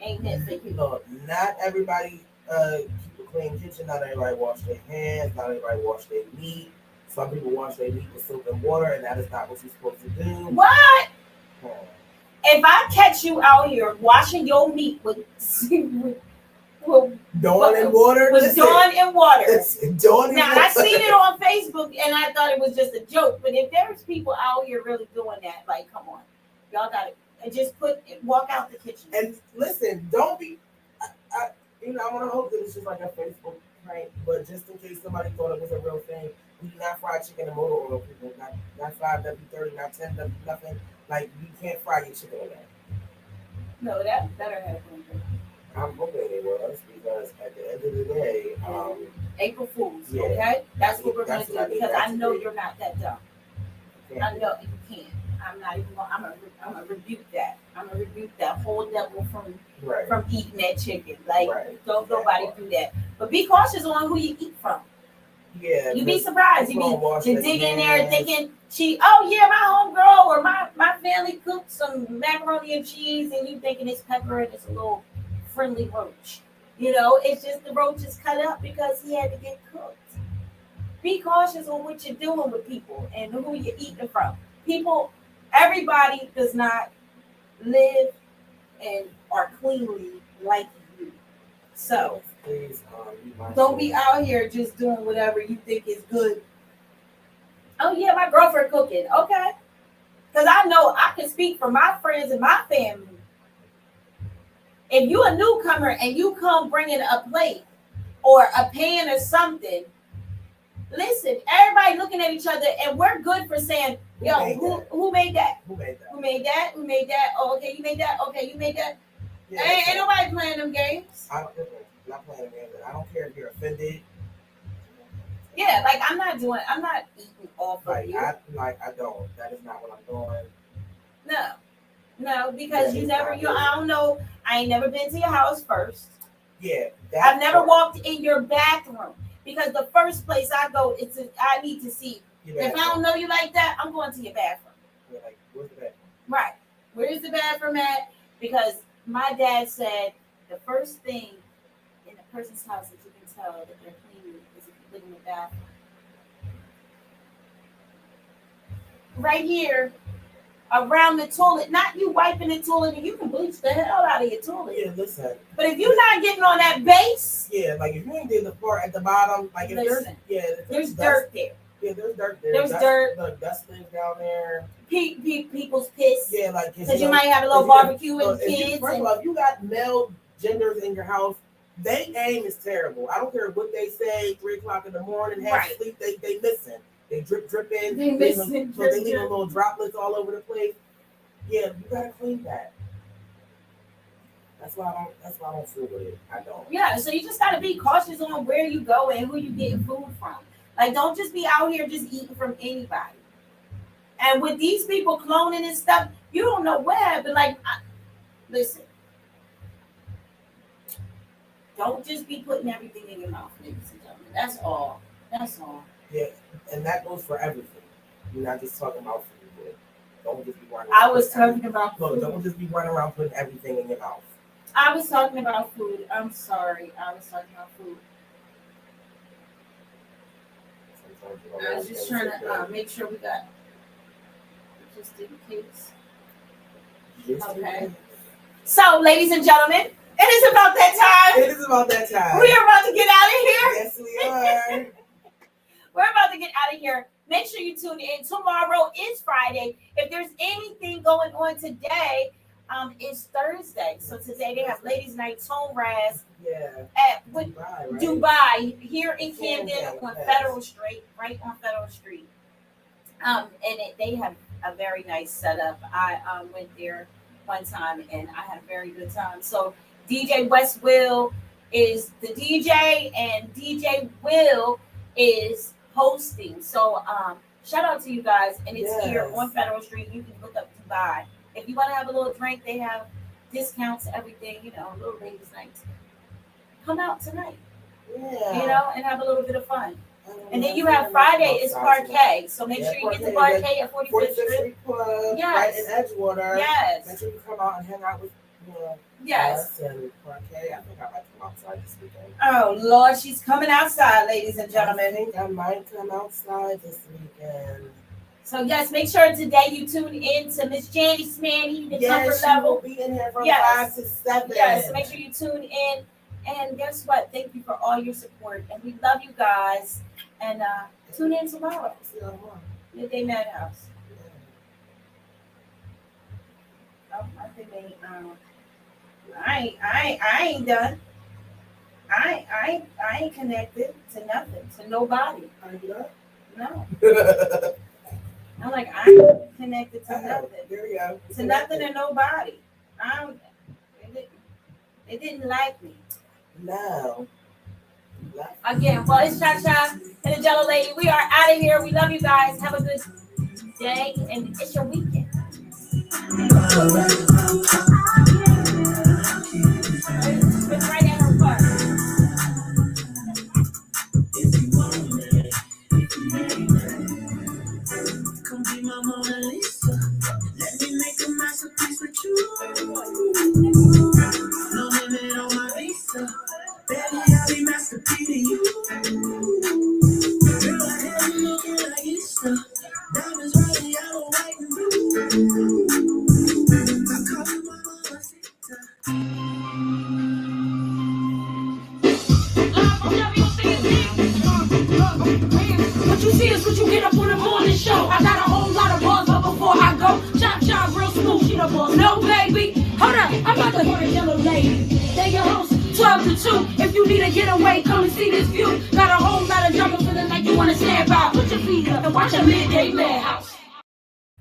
ain't it for you. No, not everybody keep a clean kitchen. Not everybody wash their hands. Not everybody wash their meat. Some people wash their meat with soap and water, and that is not what you're supposed to do. What? Hmm. If I catch you out here washing your meat with Dawn and water. With Dawn and water. Dawn and now water. I seen it on Facebook and I thought it was just a joke. But if there's people out here really doing that, like, come on, y'all got it. And just walk out the kitchen. And listen, don't be. I want to hope that it's just like a Facebook prank, but just in case somebody thought it was a real thing, we do not fry chicken in motor oil, people. Not 5W30, not 10W, nothing. Like, you can't fry your chicken in that. No, that better have been. I'm hoping it was, because at the end of the day, April Fools, yeah, okay? That's what we're going to do, because I know you're you're not that dumb. I know you can't. I'm not even going to, I'm gonna rebuke that. I'm going to rebuke that whole devil from eating that chicken. Like, don't nobody do that. But be cautious on who you eat from. Yeah. You'd be surprised. You dig in there thinking, oh yeah, my homegirl or my family cooked some macaroni and cheese, and you thinking it's pepper and it's a little friendly roach. You know, it's just the roach is cut up because he had to get cooked. Be cautious on what you're doing with people and who you're eating from. People, everybody does not live and are cleanly like you. So please, don't be out here just doing whatever you think is good. Oh yeah, my girlfriend cooking. Okay. Because I know I can speak for my friends and my family. If you a newcomer and you come bringing a plate or a pan or something, listen, everybody looking at each other, and we're good for saying, yo, who made that? Who made that? Who made that? Who made that? Oh, okay, you made that? Okay, you made that? Yeah, ain't nobody playing them games. I'm not playing them games. I don't care if you're offended. Yeah, like I'm not eating off of you. I don't. That is not what I'm doing. No, because I don't know. I ain't never been to your house first. Yeah. I've never walked in your bathroom because the first place I go, I need to see. If I don't know you like that, I'm going to your bathroom. Yeah, like, where's the bathroom? Right. Where's the bathroom at? Because my dad said the first thing in a person's house that you can tell that they're clean is if you look in the bathroom. Right here, around the toilet, not you wiping the toilet, and you can bleach the hell out of your toilet. Yeah, listen. But if you're not getting on that base, yeah, like if you ain't did the part at the bottom, like if there's dirt there. Yeah, there's dirt there. There's dirt. The dust things down there. People's piss. Yeah, like because you might have a little barbecue with kids. First of all, if you got male genders in your house, their aim is terrible. I don't care what they say. 3:00 in the morning, half sleep, they missing. They dripping. They missing. So they leave little droplets all over the place. Yeah, you gotta clean that. That's why I don't fool with it. I don't. Yeah, so you just gotta be cautious on where you go and who you getting food from. Like, don't just be out here just eating from anybody. And with these people cloning and stuff, you don't know what happened. Like, listen, don't just be putting everything in your mouth, ladies and gentlemen. That's all. That's all. Yeah, and that goes for everything. You're not just talking about food. Don't just be running. I was talking about food. No, don't just be running around putting everything in your mouth. I was talking about food. I'm sorry. I was talking about food. I was just trying to make sure we got just in case. Okay. So, ladies and gentlemen, it is about that time. It is about that time. We are about to get out of here. Yes, we are. We're about to get out of here. Make sure you tune in. Tomorrow is Friday. If there's anything going on today, it's Thursday. So today they have Ladies Night Tone Raz at Dubai here in Camden on Federal Street, right on Federal Street. They have a very nice setup. I went there one time and I had a very good time. So DJ West Will is the DJ and DJ Will is hosting. So shout out to you guys, and it's here on Federal Street. You can look up Dubai. If you want to have a little drink, they have discounts, everything, a little ladies' night. Come out tonight, and have a little bit of fun. And then you have Friday is parquet. So make sure you get the parquet at 45th Street. Club, Yes. right in Edgewater. Yes. Make sure you come out and hang out with Yes. us and parquet. I think I might come outside this weekend. Oh, Lord, she's coming outside, ladies and I gentlemen. think I might come outside this weekend. So, yes, make sure today you tune in to Miss Janie Smanny, the comfort She level. will be in here from Yes. 5 to 7. Yes, make sure you tune in. And guess what? Thank you for all your support. And we love you guys. And tune in tomorrow. See you tomorrow. Midday Madhouse. Oh, I think they I ain't done. I ain't connected to nothing, to nobody. Are you done? No. I'm like, I ain't connected to nothing. There we go. To nothing and nobody. They didn't like me. No. Again, well, it's Cha-Cha and the Jellolady. We are out of here. We love you guys. Have a good day, and it's your weekend. It's right at her park. Come be my Mona Lisa. Let me make a masterpiece with you. No limit on my visa. Baby, I'll be masterpiece to you. Girl, I had you looking like Easter. Diamonds right, yellow, white, and blue. I call you my Mamacita. What you see is what you get up on the morning show. I got a whole lot of buzz, but before I go, Cha-Cha real smooth, she the boss. No, baby, hold up, I'm about to hit a yellow lady. They your host, 12 to 2. If you need a getaway, come and see this view. Got a whole lot of drama, feeling like you wanna stand by. Put your feet up and watch a Midday Madhouse.